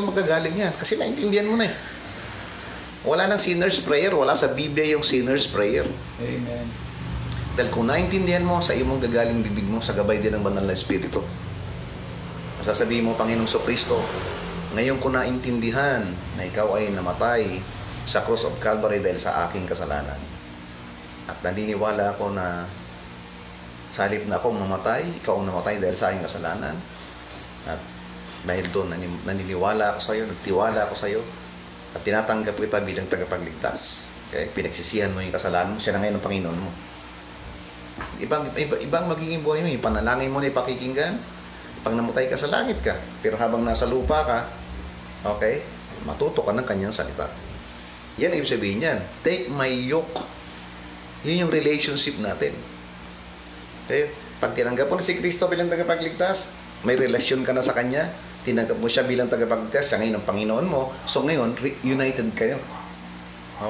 magagaling yan. Kasi naintindihan mo na eh. Wala nang sinner's prayer. Wala sa Biblia yung sinner's prayer. Amen. Dahil kung naintindihan mo, sa iyo mong gagaling bibig mo sa gabay din ng banal na Espiritu. Sasabihin mo, Panginoong Kristo, ngayon ko naintindihan na ikaw ay namatay sa cross of Calvary dahil sa aking kasalanan. At naniniwala ako na sa halip na akong mamatay, ikaw ang namatay dahil sa aking kasalanan. At dahil doon, naniniwala ako sa iyo, nagtiwala ako sa iyo, at tinatanggap kita bilang tagapagligtas. Okay? Pinagsisihan mo yung kasalanan mo, siya na ngayon ang Panginoon mo. Ibang magiging buhay mo, yung panalangin mo na ipakikinggan, pag namatay ka sa langit ka, pero habang nasa lupa ka, okay, matuto ka ng kanyang salita. Yan ibig sabihin yan. Take my yoke. Yun yung relationship natin. Okay? Pag tinanggap mo na si Kristo bilang tagapagligtas, may relasyon ka na sa Kanya, tinanggap mo siya bilang tagapagligtas, siya ngayon ang Panginoon mo, so ngayon, united kayo.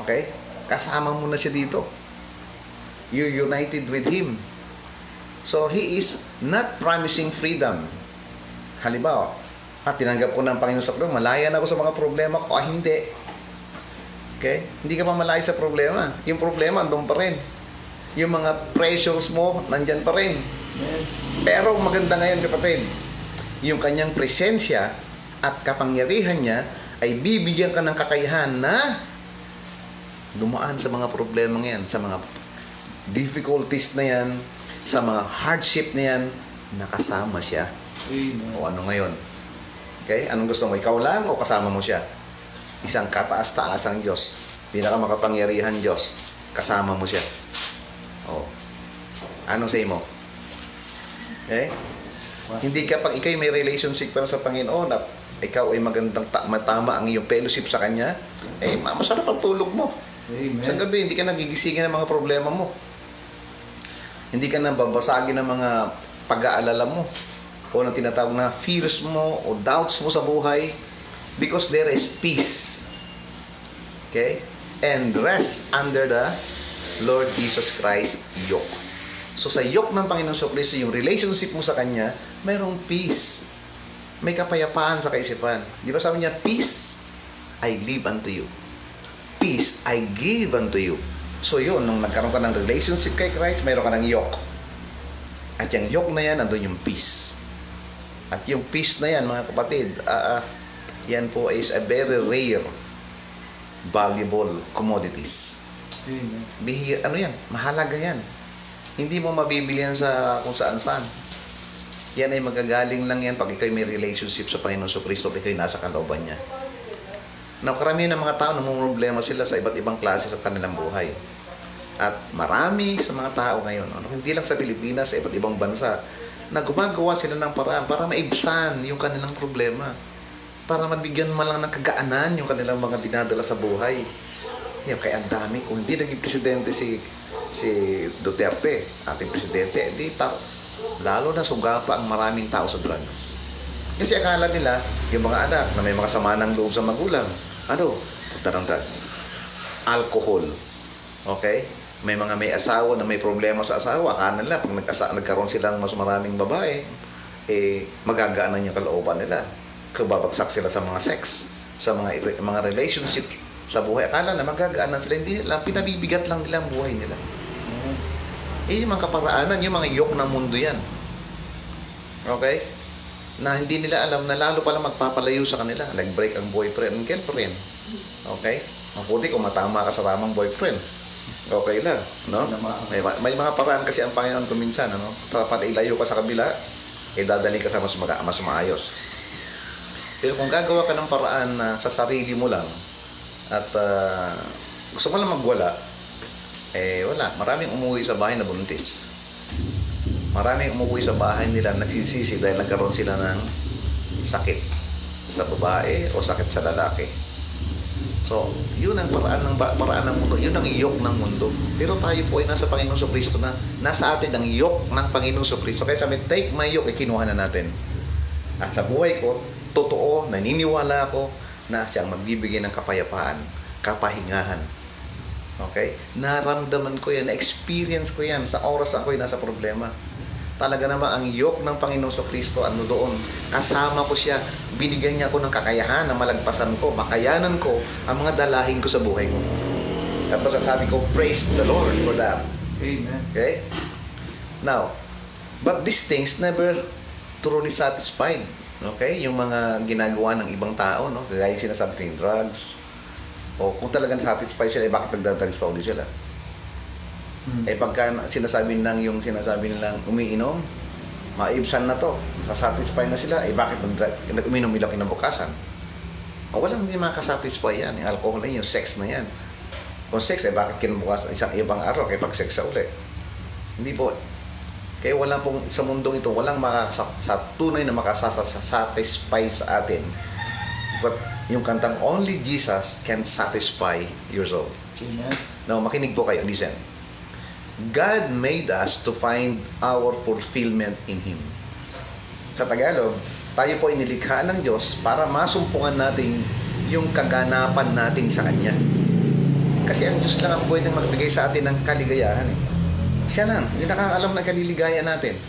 Okay? Kasama mo na siya dito. You're united with Him. So, He is not promising freedom. Halimbawa, tinanggap ko ng Panginoon sa Kristo, malaya na ako sa mga problema ko, hindi. Okay? Hindi ka pa malaya sa problema. Yung problema, andun pa rin. Yung mga pressures mo, nandyan pa rin. Pero maganda ngayon, kapatid, yung kanyang presensya at kapangyarihan niya ay bibigyan ka ng kakayahan na dumaan sa mga problema yan, sa mga difficulties na yan, sa mga hardship na yan, nakasama siya. Amen. O ano ngayon? Okay? Anong gusto mo? Ikaw lang o kasama mo siya? Isang kataas-taasang Diyos, pinakamakapangyarihan Diyos, kasama mo siya. O, anong say mo? Okay? Hindi ka, pag ikaw may relationship para sa Panginoon at ikaw ay magandang matama ang iyong fellowship sa Kanya, masarap ang tulog mo. Amen. Sa gabi, hindi ka nagigisingin ng mga problema mo. Hindi ka nababasagin ng mga pag-aalala mo o ng tinatawag na fears mo o doubts mo sa buhay because there is peace. Okay? And rest under the Lord Jesus Christ yoke. So sa yoke ng Panginoon sa Kristo, yung relationship mo sa Kanya, mayroong peace. May kapayapaan sa kaisipan. Di ba sabi niya, peace I leave unto you. Peace I give unto you. So yun, nung nagkaroon ka ng relationship kay Christ, mayroon ka ng yoke. At yung yoke na yan, nandun yung peace. At yung peace na yan, mga kapatid, yan po is a very rare, valuable commodities. Amen. Ano yan? Mahalaga yan. Hindi mo mabibili yan sa kung saan-saan. Yan ay magagaling lang yan pag ikaw may relationship sa Panginoon sa Kristo, ikaw nasa kalooban niya. Now, karamihan ng mga tao namumroblema sila sa iba't ibang klase sa kanilang buhay. At marami sa mga tao ngayon, hindi lang sa Pilipinas, sa iba't ibang bansa, na gumagawa sila ng paraan para maibsan yung kanilang problema. Para mabigyan man lang ng kagaanan yung kanilang mga dinadala sa buhay. Kaya ang dami, kung hindi naging presidente si Duterte, ating presidente, lalo na sugapa ang maraming tao sa drugs. Kasi akala nila, yung mga anak na may mga sama ng loob sa magulang, punta ng drugs. Alcohol. Okay? May may asawa na may problema sa asawa, akala nila, pag nagkaroon silang mas maraming babae, magagaanan yung kalooban nila. Kababagsak sila sa mga sex, sa mga relationship, sa buhay. Akala na magagaanan sila, hindi nila, pinabibigat lang nila ang buhay nila. Yung mga kaparaanan, yung mga yok ng mundo yan. Okay? Na hindi nila alam na lalo pala magpapalayo sa kanila. Nag-break ang boyfriend and girlfriend. Okay? Mabuti kung matama ka sa tamang boyfriend. Okay lang, no? May mga paraan kasi ang Panginoon kuminsan, ano? Para ilayo ka sa kabila, dadali ka sa mas maayos. Pero kung gagawa ka ng paraan na sa sarili mo lang at gusto mo lang magwala, wala. Maraming umuwi sa bahay na buntis. Maraming umuwi sa bahay nila nagsisisi dahil nagkaroon sila ng sakit sa babae o sakit sa lalaki. So, yun ang paraan ng mundo. Yun ang iyok ng mundo. Pero tayo po ay nasa Panginoon Jesucristo na nasa atin ang iyok ng Panginoon Jesucristo. Kaya sabi, take my yoke, kinuha na natin. At sa buhay ko, totoo, naniniwala ako na siyang magbibigay ng kapayapaan, kapahingahan. Okay? Naramdaman ko yan, na-experience ko yan sa oras ako'y nasa problema. Talaga naman ang yoke ng Panginoon Jesucristo ano doon. Kasama ko siya, binigyan niya ako ng kakayahan na malagpasan ko, makayanan ko ang mga dalahin ko sa buhay ko. Tapos sasabi ko, praise the Lord for that. Amen. Okay? Now, but these things never truly satisfied. Okay? Yung mga ginagawa ng ibang tao, no? Kaya yung sinasabi ng drugs, o kung talagang satisfied sila, bakit nagdadrugs pa ulit sila? Pagka sinasabi nilang umiinom, maibsan na to, satisfy na sila, bakit nag-uminom nila kinabukasan? Walang hindi makasatisfy yan. Yung alcohol na yun, yung sex na yan. Kung sex, bakit kinabukasan isang ibang araw kaya pag-sex sa uli? Hindi po. Kaya wala pong, sa mundong ito, walang sa tunay na makasatisfy sa atin. But yung kantang Only Jesus can satisfy your soul. Amen. Now, makinig po kayo, listen. God made us to find our fulfillment in Him. Sa Tagalog, tayo po ay nilikha ng Diyos para masumpungan natin yung kaganapan natin sa Kanya. Kasi ang Diyos lang ang pwedeng magbigay sa atin ng kaligayahan. Siya lang, hindi nakakaalam ng kaliligaya natin.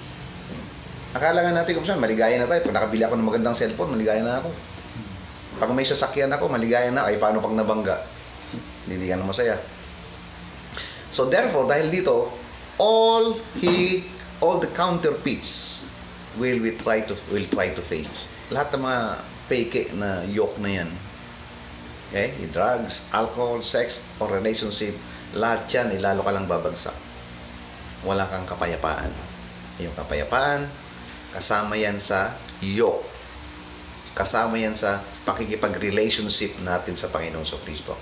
Akala nga natin kung saan, maligaya na tayo. Pag nakabili ako ng magandang cellphone, maligaya na ako. Pag may sasakyan ako, maligaya na. Ay, paano pag nabangga? Hindi ka na masaya. So therefore, dahil dito, all the counterfeits will try to fail. Lahat ng mga fake na yoke na yan. Okay? Drugs, alcohol, sex, or relationship, lahat yan, lalo ka lang babagsak. Wala kang kapayapaan. Yung kapayapaan, kasama yan sa yoke. Kasama yan sa pakikipag-relationship natin sa Panginoon Jesucristo.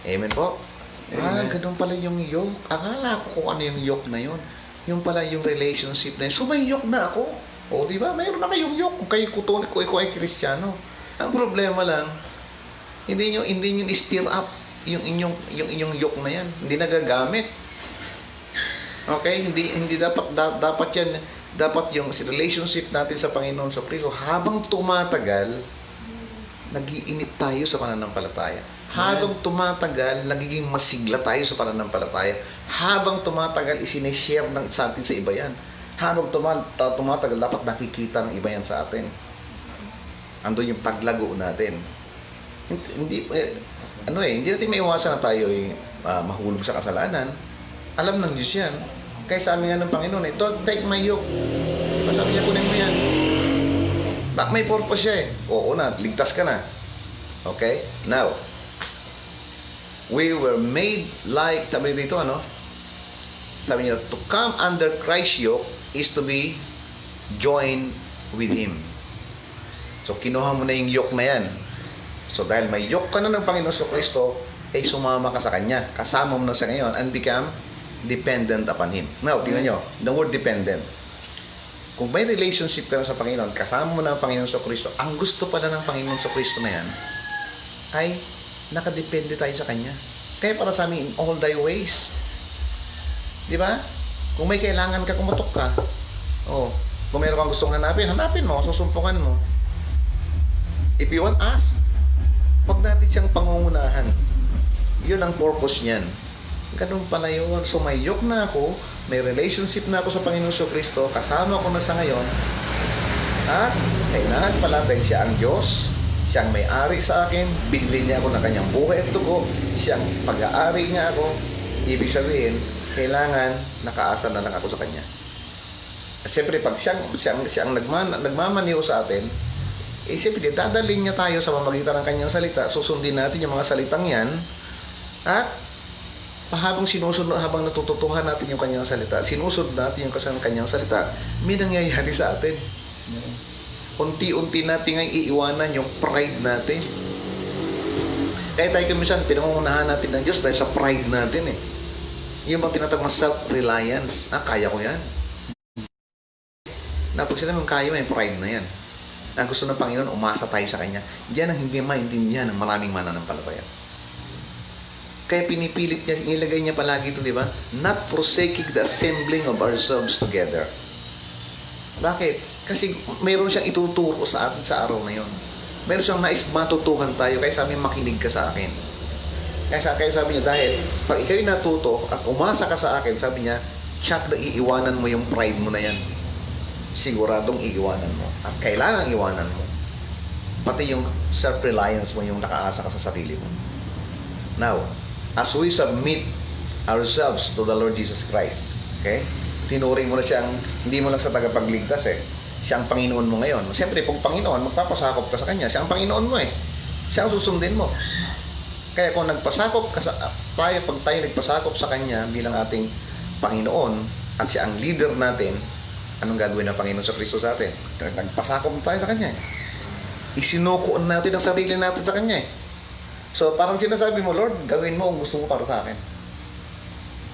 Amen po? Ganun pala yung yoke. Akala ko kung ano yung yoke na yun. Yung pala yung relationship na yun. So may yoke na ako. O, di ba? Mayroon na kayong yoke. Kung kayo kutulik ko, ikaw ay Kristiyano. Ang problema lang, hindi nyo stir up yung inyong yoke na yan. Hindi nagagamit. Okay? Hindi dapat yan. Dapat yung relationship natin sa Panginoon sa Kristo, habang tumatagal, nag-iinit tayo sa pananampalataya. Habang tumatagal, nagiging masigla tayo sa pananampalataya. Habang tumatagal, isineshare sa atin sa iba yan. Habang tumatagal, dapat nakikita ng iba yan sa atin. Andun yung paglago natin. Hindi natin maiwasan na tayo mahulog sa kasalanan. Alam ng Diyos yan. Kaya sa amin nga ng Panginoon, don't take my yoke. Sabi niya, kunin mo yan. May purpose siya eh. Oo na, ligtas ka na. Okay? Now, we were made like, sabi dito, sabi niya, to come under Christ's yoke is to be joined with Him. So, kinuha mo na yung yoke na yan. So, dahil may yoke ka na ng Panginoon sa Kristo, sumama ka sa Kanya. Kasama mo na sa ngayon and become dependent upon Him. Now, tingnan nyo, the word dependent. Kung may relationship ka na sa Panginoon, kasama mo na ang Panginoon sa Kristo, ang gusto pala ng Panginoon sa Kristo na yan, ay nakadepende tayo sa Kanya. Kaya para sa amin, in all thy ways. Di ba? Kung may kailangan ka, kumatok ka. Kung meron kang gustong hanapin mo, susumpungan mo. If you want, ask. Huwag natin siyang pangungunahan. Yun ang purpose niyan. Ganun pala yun. So may yoke na ako, may relationship na ako sa Panginoon Jesucristo, kasama ko na sa ngayon, at kailangan pala dahil siya ang Diyos, Siyang may-ari sa akin, binili niya ako ng kanyang buhay at dugo, siyang pag-aari niya ako. Ibig sabihin, kailangan nakaasa na lang ako sa kanya. Siyempre, pag siyang nagmamaniho sa atin, siyempre, dadalhin niya tayo sa pamamagitan ng kanyang salita. Susundin natin yung mga salitang yan. At habang habang natututuhan natin yung kanyang salita, sinusunod natin yung kanyang salita, may nangyayari sa atin. Unti-unti natin ang iiwanan yung pride natin. Kaya tayo kumisan, pinangungunahan natin ng Diyos dahil sa pride natin eh. Yung mga tinatawag na self-reliance. Kaya ko yan. Pag sila mong kaya mo, yung pride na yan. Ang gusto ng Panginoon, umasa tayo sa Kanya. Yan ang hindi maintindihan ng maraming mananampalataya. Kaya pinipilit niya, nilagay niya palagi ito, di ba? Not forsaking the assembling of ourselves together. Bakit? Kasi mayroon siyang ituturo sa atin sa araw na yon. Mayroon siyang nais matutuhan tayo, kaya sabi makinig ka sa akin. Kaya sabi niya, dahil pag ikaw'y natuto at umasa ka sa akin, sabi niya, siyak na iiwanan mo yung pride mo na yan. Siguradong iiwanan mo. At kailangan iwanan mo. Pati yung self-reliance mo, yung nakaasa ka sa sarili mo. Now, as we submit ourselves to the Lord Jesus Christ, okay? Tinuring mo na siyang, hindi mo lang sa tagapagligtas eh. Siya ang Panginoon mo ngayon. Siyempre, kung Panginoon, magpapasakop ka sa Kanya. Siya ang Panginoon mo eh. Siya ang susundin mo. Kaya kung nagpasakop ka sa tayo, pag tayo nagpasakop sa Kanya bilang ating Panginoon at siya ang leader natin, anong gagawin ng Panginoon sa Kristo sa atin? Nagpasakop tayo sa Kanya. Isinukuan natin ang sarili natin sa Kanya. So, parang sinasabi mo, Lord, gawin mo ang gusto mo para sa akin.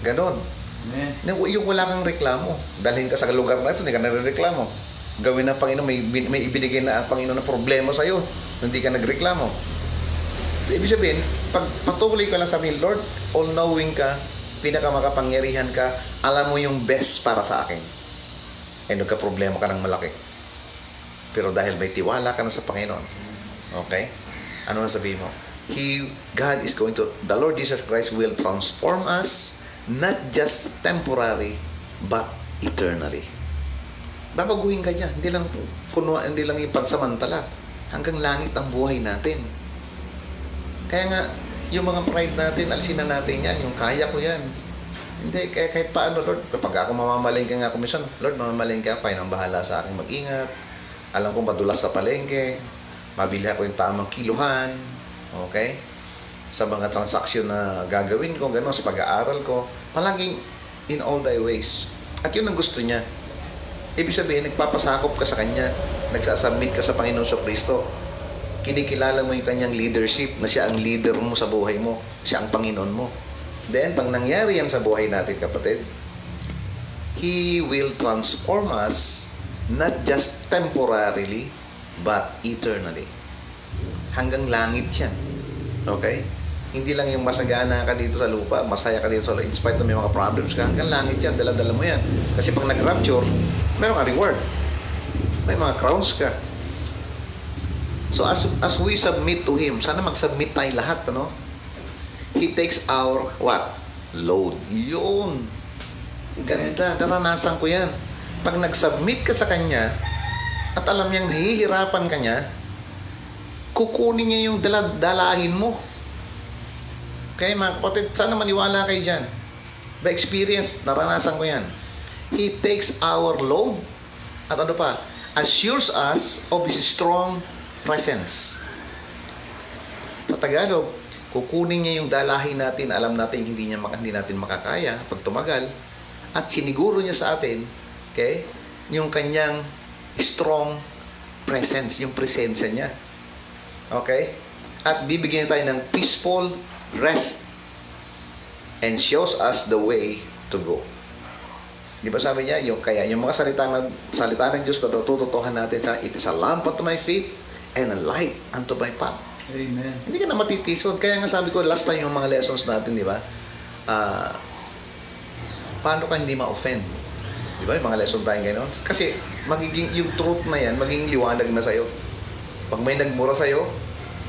Ganon. Yung wala kang reklamo. Dalhin ka sa lugar na ito, hindi ka nagreklamo. Gawin ng Panginoon, may ibinigay na ang Panginoon na problema sa'yo. Hindi ka nagreklamo. So, ibig sabihin, pag patuloy ka lang sabihin, Lord, all-knowing ka, pinakamakapangyarihan ka, alam mo yung best para sa akin. Nagka-problema ka ng malaki. Pero dahil may tiwala ka na sa Panginoon, okay? Ano na sabihin mo? God is going to, the Lord Jesus Christ will transform us, not just temporary, but eternally. Babaguhin ka niya. Hindi lang yung pansamantala. Hanggang langit ang buhay natin. Kaya nga, yung mga pride natin, alisin na natin yan. Yung kaya ko yan. Hindi, kahit paano, Lord, kapag ako mamamalengke nga komisyon, Lord, mamamalengke ako, kayo nang bahala sa akin mag-ingat. Alam ko madulas sa palengke, mabili ako yung tamang kiluhan, okay? Sa mga transaksyon na gagawin ko, gano'n, sa pag-aaral ko, palaging in all thy ways. At yun ang gusto niya. Ibig sabihin, nagpapasakop ka sa Kanya, nagsasubmit ka sa Panginoon sa Kristo, kinikilala mo yung Kanyang leadership, na siya ang leader mo sa buhay mo, siya ang Panginoon mo. Then, pag nangyari yan sa buhay natin, kapatid, He will transform us, not just temporarily, but eternally. Hanggang langit yan. Okay? Hindi lang yung masagana ka dito sa lupa, masaya ka dito sa lupa, in spite na may mga problems ka, hanggang langit yan, dala-dala mo yan. Kasi pag nag-rapture, meron ka reward. May mga crowns ka. So, as we submit to Him, sana mag-submit tayo lahat, ano? He takes our, what? Load. Yun. Ganda. Naranasan ko yan. Pag nag-submit ka sa Kanya, at alam niyang nahihirapan ka niya, kukunin niya yung dalahin mo. Kaya mga kapatid, sana maniwala kayo dyan. By experience, naranasan ko yan. He takes our load, at ano pa, assures us of His strong presence. Sa Tagalog, kukunin niya yung dalahin natin, alam natin hindi natin makakaya pag tumagal, at siniguro niya sa atin, okay, yung kanyang strong presence, yung presensya niya. Okay? At bibigyan tayo ng peaceful rest and shows us the way to go. Di ba sabi niya, yung mga salita ng Diyos na tututuhan natin, it is a lamp unto my feet and a light unto my path. Amen. Hindi ka na matitisod. Kaya nga sabi ko, last time yung mga lessons natin, di ba? Paano ka hindi ma-offend? Di ba? Yung mga lesson tayo ngayon. Kasi, magiging yung truth na yan, magiging liwanag na sa'yo. Pag may nagmura sa'yo,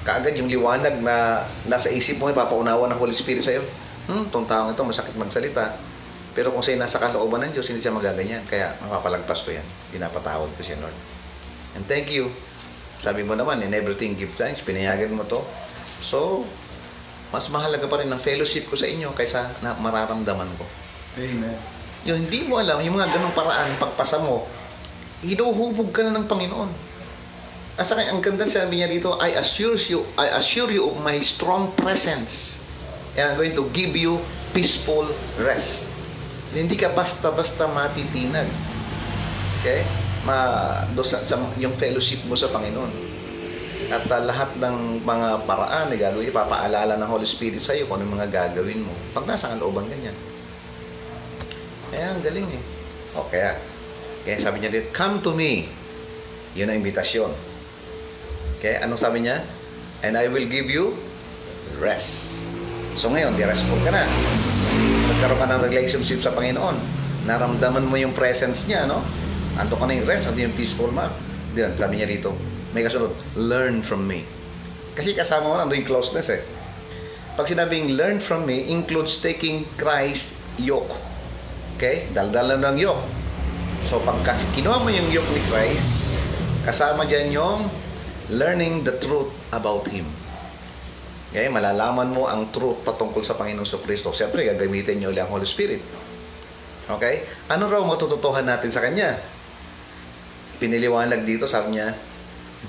kaagad yung liwanag na nasa isip mo, ipapaunawa ng Holy Spirit sa'yo. Itong taong ito, masakit magsalita. Pero kung sa'yo nasa kalooban ng Diyos, hindi siya magaganyan. Kaya, mapapalagpas ko yan. Pinapatawad ko siya, Lord. And thank you. Sabi mo naman, in everything give thanks, pinayagan mo to. So, mas mahalaga pa rin ang fellowship ko sa inyo kaysa na mararamdaman ko. Amen. Yung hindi mo alam, yung mga ganong paraan, pagpasa mo, hinuhubog ka na ng Panginoon. At saka, ang ganda sabi niya dito, I assure you of my strong presence. And I'm going to give you peaceful rest. Hindi ka basta-basta matitinag. Okay? Yung fellowship mo sa Panginoon. At lahat ng mga paraan na gagawin, ipapaalala ng Holy Spirit sa iyo kung ano mga gagawin mo. Pag nasa kalooban ganyan. Kaya ang galing eh. O kaya sabi niya dito, come to me. Yun ang imbitasyon. Okay, anong sabi niya? And I will give you rest. So ngayon, di-restful ka na. Nagkaroon ka ng relationship sa Panginoon. Naramdaman mo yung presence niya, no? Ando ka na yung rest, ando yung peaceful man. Diyan, sabi niya dito, may kasunod, learn from me. Kasi kasama mo, ando yung closeness eh. Pag sinabing learn from me, includes taking Christ's yoke. Okay? Daldal lang ng yoke. So, pag kinuha mo yung yoke ni Christ, kasama dyan yung learning the truth about Him. Okay? Malalaman mo ang truth patungkol sa Panginoong Kristo. Siyempre, gagamitin niyo ulit ang Holy Spirit. Okay? Ano raw matututuhan natin sa Kanya? Piniliwanag dito, sabi niya,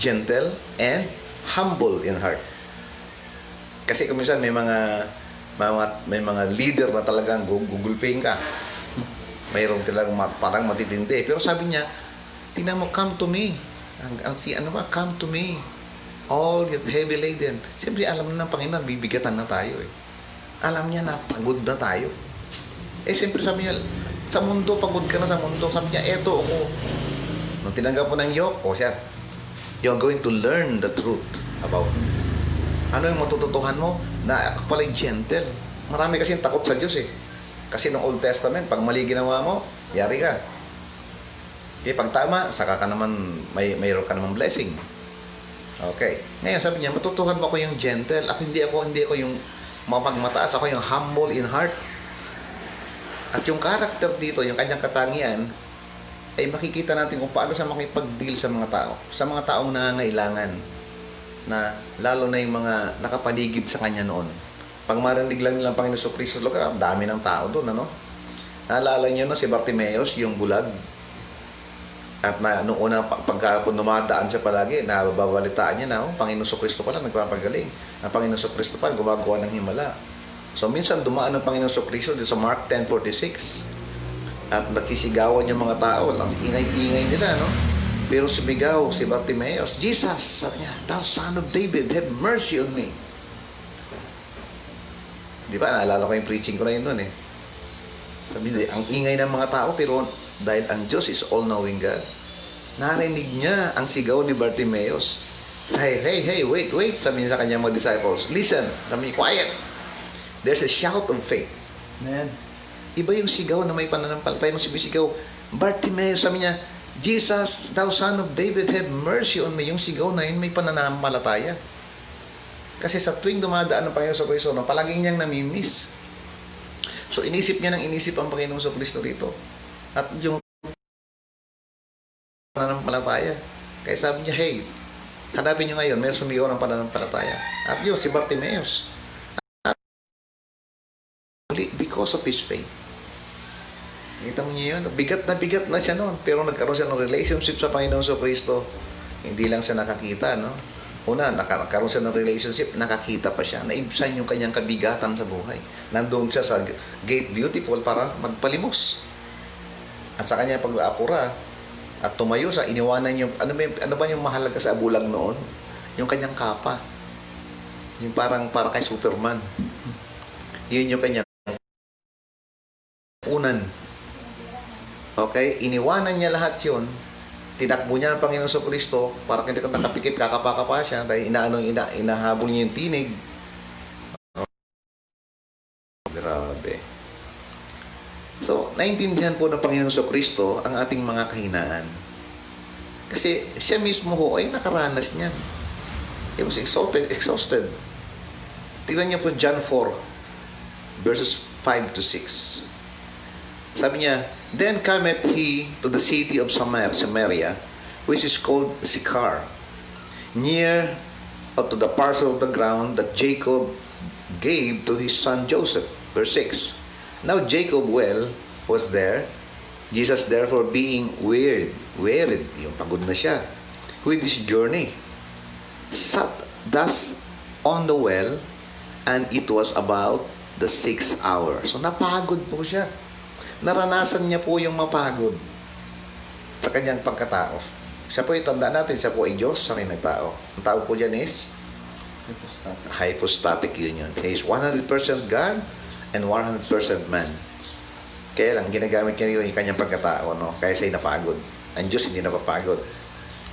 gentle and humble in heart. Kasi kuminsan may mga leader na talagang gugulping ka. Mayroong talagang parang matitindi. Pero sabi niya, tingnan mo, come to me. Come to me. All get heavy laden. Siyempre, alam na ng Panginoon, bibigatan na tayo eh. Alam niya na, pagod na tayo. Siyempre sabi niya, sa mundo, pagod ka na sa mundo. Sabi niya, eto ako. Nung tinanggap mo ng yoke, siya, you're going to learn the truth about me. Ano yung matututuhan mo? Na ako pala gentle. Marami kasi takot sa Diyos eh. Kasi nung Old Testament, pag mali ginawa mo, yari ka. Pag tama, saka ka naman, mayroon ka naman blessing. Okay. Ngayon, sabi niya, matutuhan mo ako yung gentle. Hindi ako yung mapagmataas. Ako yung humble in heart. At yung character dito, yung kanyang katangian, ay makikita natin kung paano siya makipag-deal sa mga tao. Sa mga taong nangangailangan. Na lalo na yung mga nakapaligid sa kanya noon. Pag marinig lang nilang Panginoon Kristo, dami ng tao doon, ano? Naalala niyo no, si Bartimeus, yung bulag. At noong una, pagkapon dumadaan siya palagi, nababalitaan niya na, Panginoon Kristo pala, nagpapagaling. Ang Panginoon Kristo pala, gumagawa ng himala. So, minsan dumaan ng Panginoon Kristo dito sa Mark 10:46. At nagsisigawan yung mga tao, ingay-ingay nila, no? Pero sumigaw si Bartimeus, Jesus, sabi niya, Thou Son of David, have mercy on me. Di ba? Naalala ko yung preaching ko na yun doon eh. Sabi niya, ang ingay ng mga tao, pero dahil ang Diyos is all-knowing God, narinig niya ang sigaw ni Bartimeus. Hey, wait, sabi niya sa kanyang mga disciples. Listen, sabi niya, quiet. There's a shout of faith. Amen. Iba yung sigaw na may pananampalataya. Nung sigaw, Bartimeus, sabi niya, Jesus, Thou Son of David, have mercy on me. Yung sigaw na yun, may pananampalataya. Kasi sa tuwing dumadaan ng Panginoon sa Kristo, palaging niyang namimiss. So, inisip niya ang Panginoon sa Kristo rito. At yung pananampalataya. Kaya sabi niya, hey, hanapin niyo ngayon, mayroon sumigaw ng pananampalataya. At yun, si Bartimeus. Because of his faith. Kita mo niyo yun? Bigat na siya noon. Pero nagkaroon siya ng relationship sa Panginoon sa Kristo. Hindi lang siya nakakita, no? Una, nagkaroon siya ng relationship, nakakita pa siya. Naibsan yung kanyang kabigatan sa buhay. Nandun siya sa Gate Beautiful para magpalimos. At sa kanya pag-aapura at tumayo sa iniwanan yung ano ba yung mahalaga sa bulag noon? Yung kanyang kapa. Yung para kay Superman. Yun yung kanyang unan. Okay? Iniwanan niya lahat yun. Tinakbo niya ang Panginoon sa Kristo para hindi ka nakapikit, kakapa-kapa siya dahil inahabol niya yung tinig. Grabe. So, naintindihan po ng Panginoon sa Kristo ang ating mga kahinaan. Kasi siya mismo ho ay nakaranas niyan. He was exhausted. Tingnan niyo po John 4, verses 5 to 6. Sabi niya, Then cometh he to the city of Samaria, which is called Sychar, near to the parcel of the ground that Jacob gave to his son Joseph. Verse 6. Now Jacob well was there. Jesus therefore being wearied, yung pagod na siya, with his journey, sat thus on the well, and it was about the 6th hour. So napagod po siya. Naranasan niya po yung mapagod sa kanyang pagkatao. Siya po itanda natin, siya po ay Diyos sa kanyang tao. Ang tao po dyan is hypostatic union. He is 100% God and 100% man. Kaya lang, ginagamit niya rin yung kanyang pagkatao, no? Kaya siya ay napagod. Ang Diyos hindi napapagod.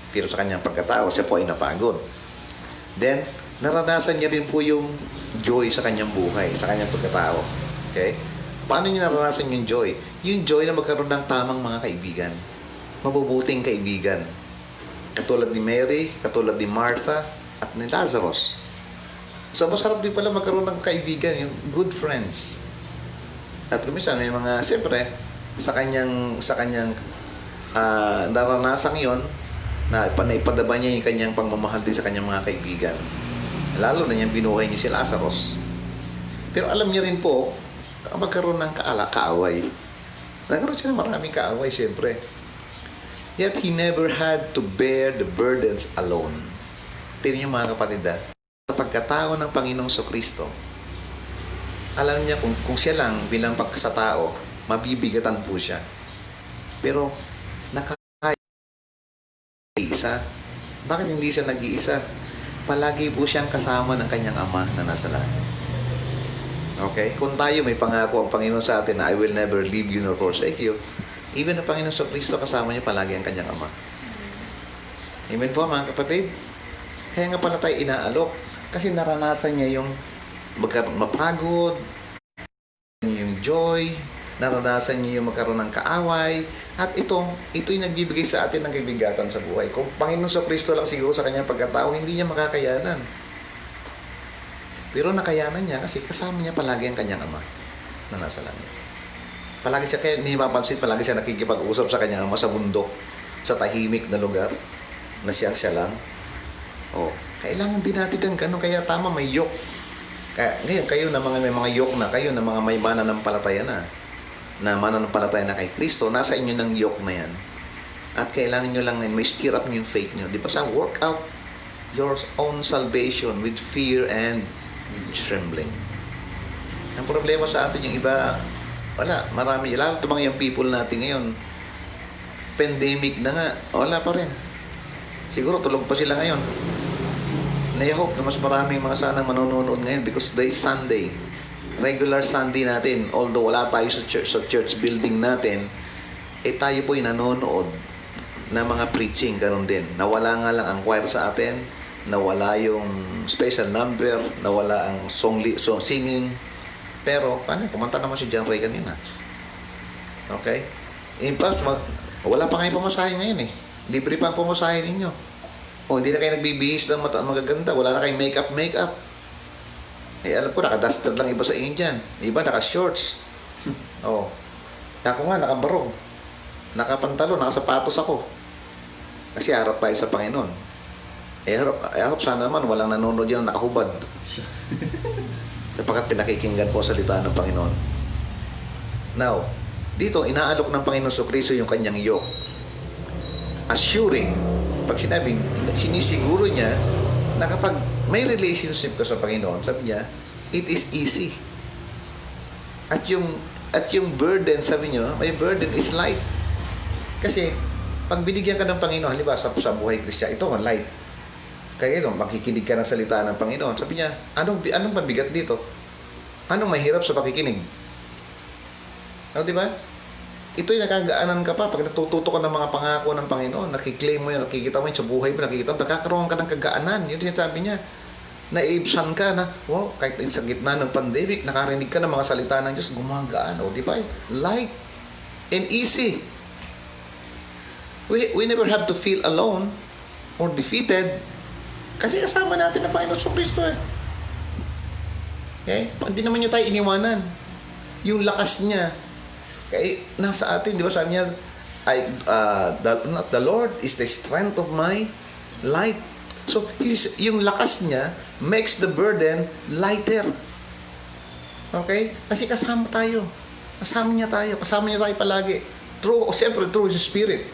Pero sa kanyang pagkatao, siya po ay napagod. Then, naranasan niya rin po yung joy sa kanyang buhay, sa kanyang pagkatao. Okay? Paano niya naranasan yung joy? Yung joy na magkaroon ng tamang mga kaibigan. Mabubuting kaibigan. Katulad ni Mary, katulad ni Martha, at ni Lazarus. So, masarap din pala magkaroon ng kaibigan, yung good friends. At kuminsan may mga, siyempre, sa kanyang naranasan yon na ipadaba niya yung kanyang pagmamahal din sa kanyang mga kaibigan. Lalo na niyang binuhay niya si Lazarus. Pero alam niya rin po, magkaroon ng kaaway. Nagkaroon siya ng maraming kaaway, siyempre. Yet he never had to bear the burdens alone. Tingnan niyo mga kapatid, sa pagkatao ng Panginoong Kristo, alam niya kung siya lang bilang sa tao, mabibigatan po siya. Pero nakakaisa. Bakit hindi siya nag-iisa? Palagi po siyang kasama ng kanyang Ama na nasa langit. Okay? Kung tayo may pangako ang Panginoon sa atin na I will never leave you nor forsake you, even ang Panginoon sa Kristo, kasama niya palagi ang kanyang Ama. Amen po mga kapatid? Kaya nga pala tayo inaalok. Kasi naranasan niya yung mapagod, yung joy, naranasan niya yung magkaroon ng kaaway, at ito'y nagbibigay sa atin ng kibigatan sa buhay. Kung Panginoon sa Kristo lang siguro sa kanyang pagkatao, hindi niya makakayanan. Pero nakayanan niya kasi kasama niya palagi ang kanyang Ama na nasa langit. Palagi siya, kaya hindi mapansin, palagi siya nakikipag-usap sa kanyang Ama sa bundok, sa tahimik na lugar, na siya lang. Kailangan din natin ng ganun, kaya tama may yoke. Ngayon, kayo na may mga yoke na, kayo na mga may mananampalataya na mananampalataya na kay Kristo, nasa inyo ng yoke na yan. At kailangan nyo lang, may stir up nyo yung faith nyo. Di ba sa work out your own salvation with fear and trembling. Ang problema sa atin, yung iba, wala, marami, lalo itong mga yung people natin ngayon, pandemic na nga, wala pa rin. Siguro tulog pa sila ngayon. I hope na mas maraming mga sanang manonood ngayon because today is Sunday. Regular Sunday natin. Although wala tayo sa church building natin, tayo po nanonood ng mga preaching, ganun din. Nawala nga lang ang choir sa atin, nawala yung special number, nawala ang singing. Pero, kumanta naman si John Ray kanina. Okay? In fact, wala pa ngayon pamasahe ngayon eh. Libre pa ang pamasahe ninyo. Hindi na kayo nagbibihis ng magaganda. Wala na kayong makeup. Alam ko, naka-duster lang iba sa inyo dyan. Iba, naka-shorts. Ako nga, nakabarog. Nakapantalo, nakasapatos ako. Kasi harap tayo sa Panginoon. I hope sana naman walang nanonood yan nakahubad. Sapagkat pinakikinggan po salita ng Panginoon. Now, dito, inaalok ng Panginoon sa Kristo yung kanyang yoke. Assuring, pag sinabing, sinisiguro niya na kapag may relationship ka sa Panginoon, sabi niya, it is easy. At yung burden, sabi niyo, may burden is light. Kasi, pag binigyan ka ng Panginoon, halimbawa sa buhay Kristiyan, ito ang light. Kaya ito, makikinig ka ng salita ng Panginoon. Sabi niya, anong mabigat dito? Anong mahirap sa pakikinig? Di ba? Ito'y nakagaanan ka pa pag natututo ka ng mga pangako ng Panginoon, nakiklaim mo yan, nakikita mo yun sa buhay mo, nakakaroon ka ng kagaanan. Yun sinasabi niya. Naiibsan ka na, kahit sa gitna ng pandemic, nakarinig ka ng mga salita ng Diyos, gumagaan. Di ba? Light and easy. We never have to feel alone or defeated kasi kasama natin ang Panginoon sa Kristo eh. Okay? Hindi naman niya tayo iniwanan. Yung lakas niya, kaya nasa atin, di ba sabi niya, the Lord is the strength of my life. So, yung lakas niya makes the burden lighter. Okay? Kasi kasama tayo. Kasama niya tayo palagi. Siyempre, through His Spirit.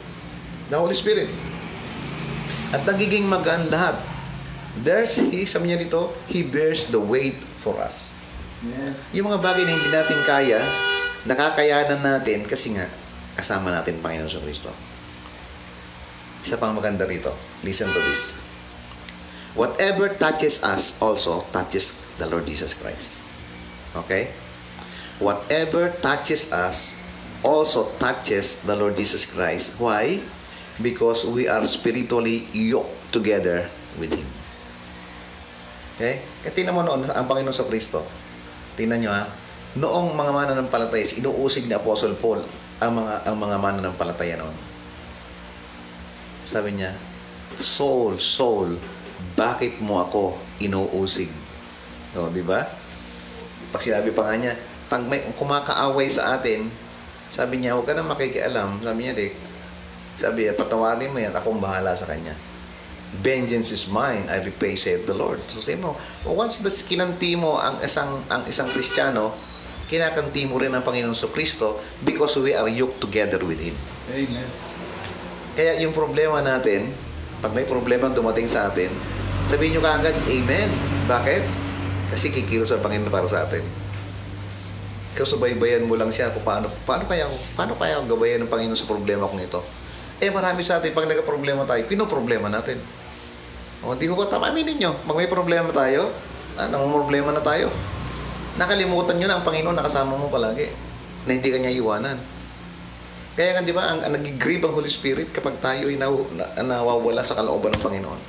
The Holy Spirit. At nagiging magaan lahat. Sabi niya dito, He bears the weight for us. Yeah. Yung mga bagay na hindi natin kaya, nakakayanan natin kasi nga, kasama natin Panginoon sa Kristo. Isa pang maganda rito. Listen to this. Whatever touches us also touches the Lord Jesus Christ. Okay? Whatever touches us also touches the Lord Jesus Christ. Why? Because we are spiritually yoked together with Him. Okay? Kaya tingnan mo noon ang Panginoon sa Kristo. Tingnan nyo ha. Noong mga mananampalataya, inuusig ni Apostle Paul ang mga mananampalataya noon. Sabi niya, Saul, Saul, bakit mo ako inuusig? O, di ba? Pag sinabi pa nga niya, pag may kumakaaway sa atin, sabi niya, huwag ka na makikialam. Sabi niya, sabi niya, patawarin mo yan, akong bahala sa kanya. Vengeance is mine, I repay, saith the Lord. So sabi mo, once kinanti mo ang isang Kristiyano, kinakanti mo rin ang Panginoon sa Kristo because we are yoked together with Him. Amen. Kaya yung problema natin, pag may problema dumating sa atin, sabihin nyo kaagad, Amen. Bakit? Kasi kikilos ang Panginoon para sa atin. Kasubaybayan mo lang siya kung paano kaya ako gabayan ng Panginoon sa problema kong ito. Marami sa atin, pag nagka-problema tayo, pinoproblema natin. Hindi ko ba tama, aminin nyo, pag may problema tayo, namumroblema na tayo. Nakalimutan nyo na ang Panginoon nakasama mo palagi, na hindi kanya iwanan. Kaya nga, di ba, ang nag-grieve ang Holy Spirit kapag tayo ay nawawala sa kalooban ng Panginoon.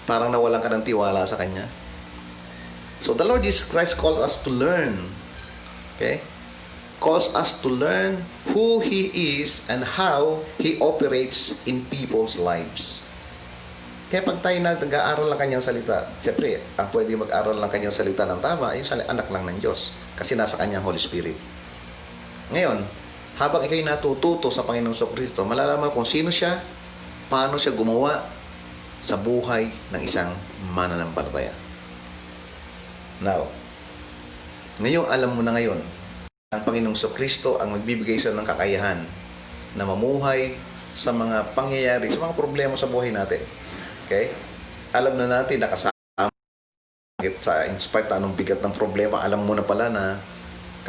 Parang nawalan ka ng tiwala sa Kanya. So, the Lord Jesus Christ calls us to learn. Okay? Calls us to learn who He is and how He operates in people's lives. Kaya pag tayo nag-aaral ng Kanyang salita, siyempre, ang pwede mag-aaral ng Kanyang salita ng tama, yung anak lang ng Diyos. Kasi nasa Kanyang Holy Spirit. Ngayon, habang ikaw'y natututo sa Panginoon sa Kristo, malalaman kung sino siya, paano siya gumawa sa buhay ng isang mananampalataya. Now, ngayong alam mo na ngayon, ang Panginoong sa Kristo ang magbibigay sa ng kakayahan na mamuhay sa mga pangyayari, sa mga problema sa buhay natin. Okay? Alam na natin na kasama sa in spite anong bigat ng problema, alam mo na pala na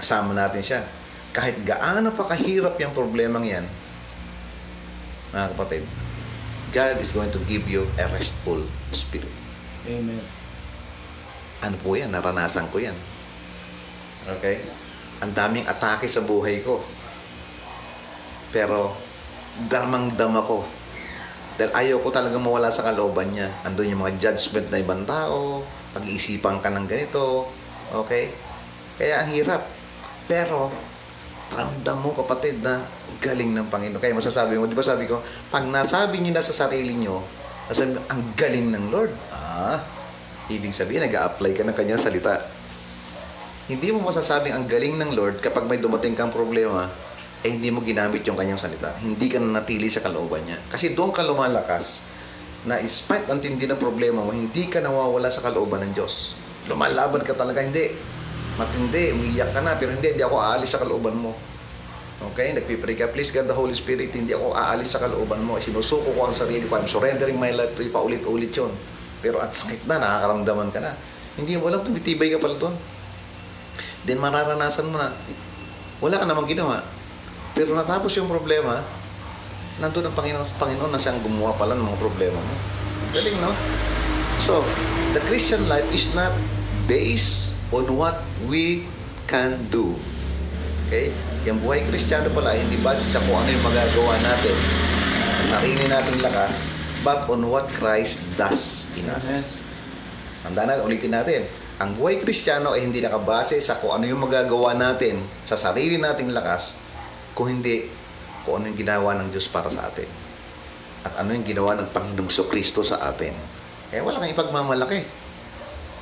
kasama natin siya. Kahit gaano pa kahirap yung problemang yan, mga kapatid, God is going to give you a restful spirit. Amen. Ano po yan? Naranasan ko yan. Okay? Ang daming atake sa buhay ko. Pero, damang-dama ko. Dahil ayaw ko talaga mawala sa kalooban niya. Andun yung mga judgment na ibang tao, pag-iisipan ka ng ganito. Okay? Kaya ang hirap. Pero, ramdam mo kapatid na galing ng Panginoon. Kaya masasabi mo, di ba sabi ko, pag nasabi niyo na sa sarili niyo, nasabi mo, ang galing ng Lord. Ibig sabihin, nag-a-apply ka ng kanyang salita. Hindi mo masasabing ang galing ng Lord kapag may dumating kang problema, hindi mo ginamit yung kanyang salita. Hindi ka nanatili sa kalooban niya. Kasi doon ka lumalakas na in spite ang tindi ng problema mo, hindi ka nawawala sa kalooban ng Diyos. Lumalaban ka talaga, hindi. Matindi, umiyak ka na, pero hindi ako aalis sa kalooban mo. Okay? Nagpipray ka, please God the Holy Spirit, hindi ako aalis sa kalooban mo. Sinusuko ko ang sarili ko. I'm surrendering my life to you. Paulit-ulit yun. Pero at sakit na, nakakaramdaman ka na. Hindi mo alam, tumitibay ka pala doon. Then mararanasan mo na, wala ka namang ginawa. Pero natapos yung problema, nandun ang Panginoon na siyang gumawa pala ng mga problema mo. Galing, no? So, the Christian life is not based on what we can do. Okay? Yung buhay Kristiyano pala, hindi base sa kung ano yung magagawa natin, sarili nating lakas, but on what Christ does in us. Tandaan natin, ulitin natin. Ang buhay Kristiyano ay hindi nakabase sa kung ano yung magagawa natin sa sarili nating lakas, kung hindi kung ano yung ginawa ng Diyos para sa atin. At ano yung ginawa ng Panginoong Kristo sa atin. Kaya wala kang ipagmamalaki.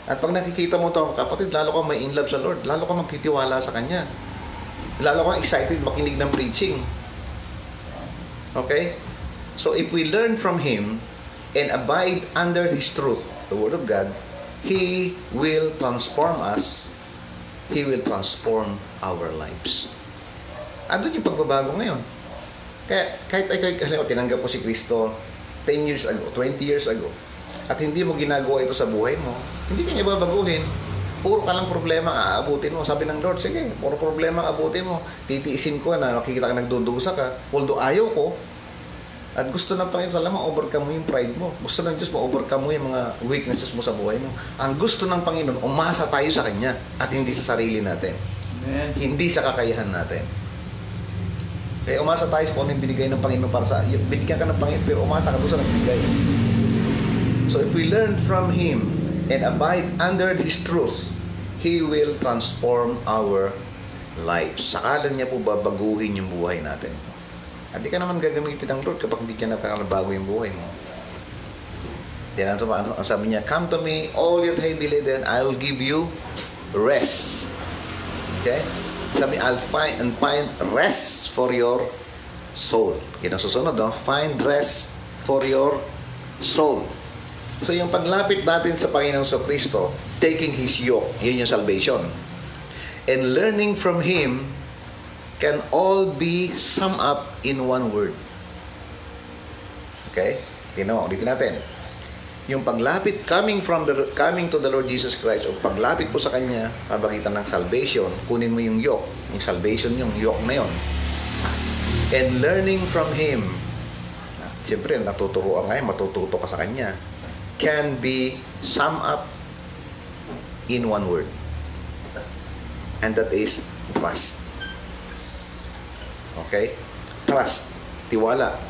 At pag nakikita mo ito, kapatid, lalo kang may in love sa Lord, lalo kang magtitiwala sa Kanya. Lalo kang excited makinig ng preaching. Okay? So if we learn from Him, and abide under His truth, the Word of God, He will transform us. He will transform our lives. Andun yung pagbabago ngayon. Kaya kahit ikaw tinanggap mo si Kristo 10 years ago, 20 years ago, at hindi mo ginagawa ito sa buhay mo, hindi ka niya babaguhin. Puro ka lang problema aabutin mo. Sabi ng Lord, sige, puro problema aabutin mo. Titiisin ko na nakikita ka nagdudusa ka. Although ayaw ko, at gusto ng Panginoon sa lamang, overcome mo yung pride mo. Gusto ng Diyos ma-overcome mo yung mga weaknesses mo sa buhay mo. Ang gusto ng Panginoon, umasa tayo sa Kanya at hindi sa sarili natin. Amen. Hindi sa kakayahan natin. Kaya umasa tayo sa kung anong binigay ng Panginoon para sa... Binigyan ka ng Panginoon, pero umasa ka doon sa nagbigay. So if we learn from Him and abide under His truth, He will transform our lives. Sakalan niya po babaguhin yung buhay natin. At di ka naman gagamitin ng Lord kapag hindi ka nakakabago yung buhay mo. Yan ang sabi niya, come to me, all your heavy laden, I'll give you rest. Okay? Sabi, I'll find rest for your soul. Yan ang susunod, no? Find rest for your soul. So yung paglapit natin sa Panginoong Kristo, taking His yoke, yun yung salvation. And learning from Him can all be summed up in one word. Okay? Ulitin natin. Yung paglapit, coming to the Lord Jesus Christ, o paglapit po sa Kanya, pabagitan ng salvation, kunin mo yung yoke. Yung salvation, yung yoke na yun. And learning from Him, siyempre, natuturuan nga, matututo ka sa Kanya, can be summed up in one word. And that is trust. Okay? Trust. Tiwala.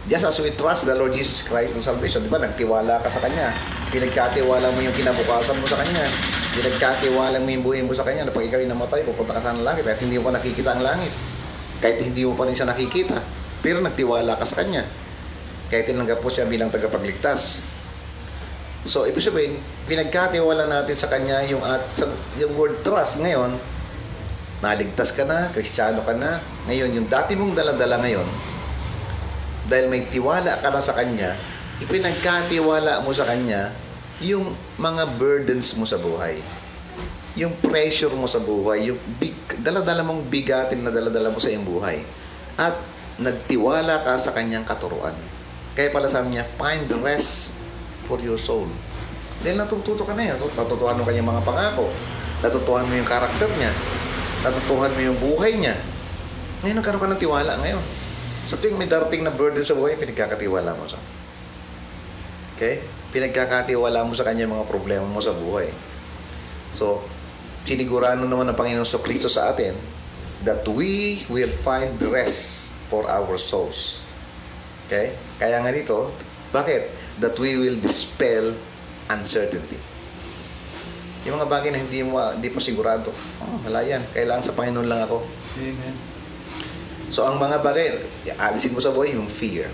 Just as we trust the Lord Jesus Christ ng salvation, di ba? Nagtiwala ka sa Kanya. Pinagkatiwala mo yung kinabukasan mo sa Kanya. Pinagkatiwala mo yung buhay mo sa Kanya. Na pag ikaw ay namatay, pupunta ka sa langit. Kahit hindi mo pa nakikita ang langit. Kahit hindi mo pa rin siya nakikita. Pero nagtiwala ka sa Kanya. Kahit tinanggap po siya bilang tagapagligtas. So, ibig sabihin, pinagkatiwala natin sa Kanya yung word trust ngayon, naligtas ka na, Kristiyano ka na. Ngayon, yung dati mong daladala ngayon, dahil may tiwala ka na sa Kanya, ipinagkatiwala mo sa Kanya yung mga burdens mo sa buhay. Yung pressure mo sa buhay, yung daladala mong bigatin na daladala mo sa iyong buhay. At nagtiwala ka sa Kanyang katuruan. Kaya pala sabi niya, find rest for your soul. Dahil natututo ka na yan. So, natutuhan mo kanyang mga pangako. Natutuhan mo yung karakter niya. Natutuhan mo yung buhay niya. Ngayon, nagkaroon ka ng tiwala ngayon. Sa tuwing may darating na burden sa buhay, pinagkakatiwala mo sa. Okay? Pinagkakatiwala mo sa kanya mga problema mo sa buhay. So, sinigurado naman ng Panginoon Kristo sa atin that we will find rest for our souls. Okay? Kaya nga dito, bakit? That we will dispel uncertainty. Yung mga bagay na hindi pa sigurado, wala yan. Kailangan sa Panginoon lang ako. Amen. So, ang mga bagay, alisin mo sa buhay yung fear.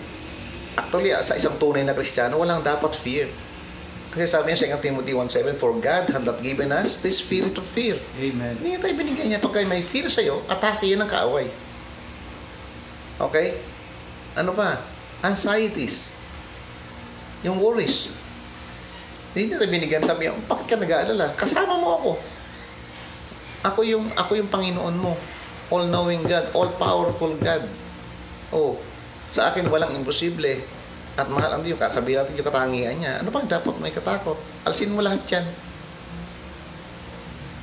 Actually, sa isang tunay na Kristiyano, walang dapat fear. Kasi sabi niya sa 2 Timothy 1:7, for God had not given us the spirit of fear. Amen. Hindi tayo binigyan niya. Pagka may fear sa'yo, atake yan ng kaaway. Okay? Ano pa? Anxieties. Yung worries. Hindi tayo binigyan. Sabi niya, bakit ka nag-aalala? Kasama mo ako. Ako yung Panginoon mo. All-knowing God, all-powerful God. Oh, sa akin walang imposible. At mahal ang Diyos. Sabihin natin yung katangian niya. Ano pang dapat may katakot? Alsin mo lahat yan.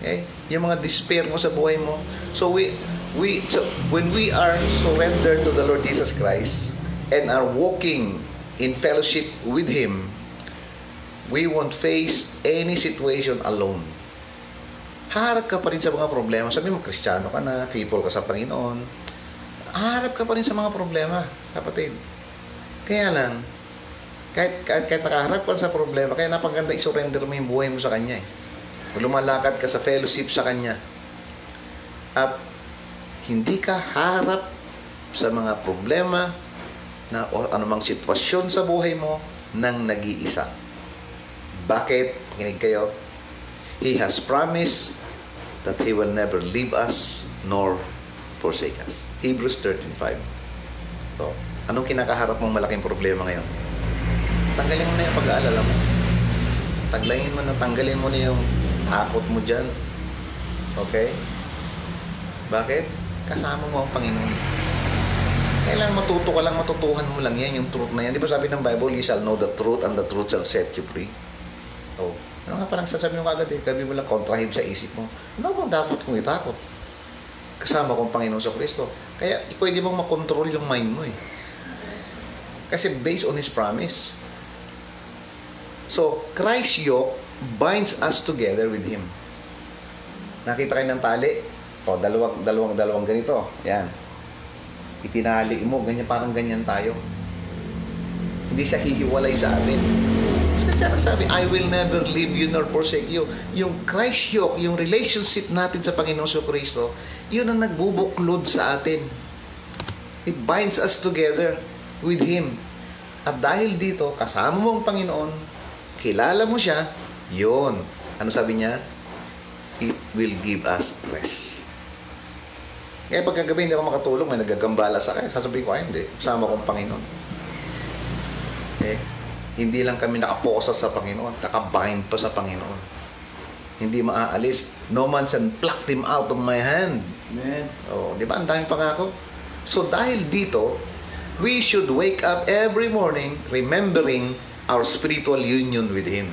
Okay? Yung mga despair mo sa buhay mo. So when we are surrendered to the Lord Jesus Christ and are walking in fellowship with Him, we won't face any situation alone. Harap ka pa rin sa mga problema. Sabi mo, Kristiyano ka na, faithful ka sa Panginoon. Harap ka pa rin sa mga problema, kapatid. Kaya lang, kahit nakaharap ka sa problema, kaya napaganda i-surrender mo yung buhay mo sa Kanya. Lumalakad ka sa fellowship sa Kanya. At hindi ka harap sa mga problema na o anumang sitwasyon sa buhay mo nang nag-iisa. Bakit? Kinig kayo. He has promised that He will never leave us nor forsake us. Hebrews 13:5. So, anong kinakaharap mong malaking problema ngayon? Tanggalin mo na yung pag-aalala mo. Tanggalin mo na yung takot mo dyan. Okay? Bakit? Kasama mo ang Panginoon. Kailangan matutuhan mo lang yan, yung truth na yan. Di ba sabi ng Bible, you shall know the truth and the truth shall set you free. Oh, ano nga palang sasabihin mo kagad eh, gabi mo lang kontrahib sa isip mo. Ano bang dapat kong itakot? Kasama kong Panginoon sa Kristo. Kaya pwede mong makontrol yung mind mo eh. Kasi based on His promise. So, Christ's yoke binds us together with Him. Nakita kayo ng tali? O, dalawang ganito. Yan. Itinali mo, ganyan, parang ganyan tayo. Hindi siya hihiwalay sa atin. Kasi siya nagsabi, I will never leave you nor forsake you. Yung Christ yoke, yung relationship natin sa Panginoon sa Kristo, yun ang nagbubuklod sa atin. It binds us together with Him. At dahil dito, kasama mo ang Panginoon, kilala mo siya, yun. Ano sabi niya? It will give us rest. Kaya pagkagabi hindi ako makatulog, may nagagambala sa akin, sasabihin ko, ay hindi, kasama kong Panginoon. Hindi lang kami nakapokus sa Panginoon, nakabind pa sa Panginoon. Hindi maaalis. No man can pluck him out of my hand. Amen. Oh, di ba? Ang daming pangako. So dahil dito, we should wake up every morning remembering our spiritual union with Him.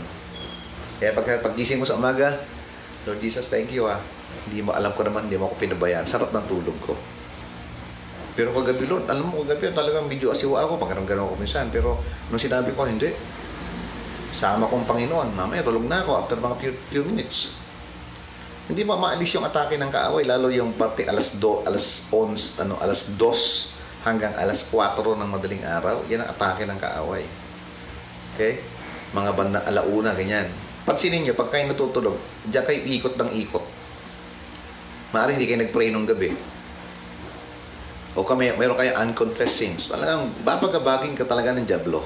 Kaya paggising mo sa umaga, Lord Jesus, thank you Hindi mo, alam ko naman, hindi mo ako pinabayaan. Sarap ng tulog ko. Pero kagabi, Lord, alam mo, kagabi talagang medyo asiwa ako, pagkaramgano ako minsan. Pero nung sinabi ko, hindi. Sama kong Panginoon. Mamaya, tulog na ako after mga few minutes. Hindi mo maalis yung atake ng kaaway, lalo yung parte alas 2 hanggang alas 4 ng madaling araw. Yan ang atake ng kaaway. Okay? Mga bandang alauna, ganyan. Pansinin nyo, pag kayo natutulog, diyan kayo ikot ng ikot. Maaaring hindi kayo nag-pray nung gabi. O mayroon kayo unconfessed sins. Talagang babagabagin ka talaga ng dyablo.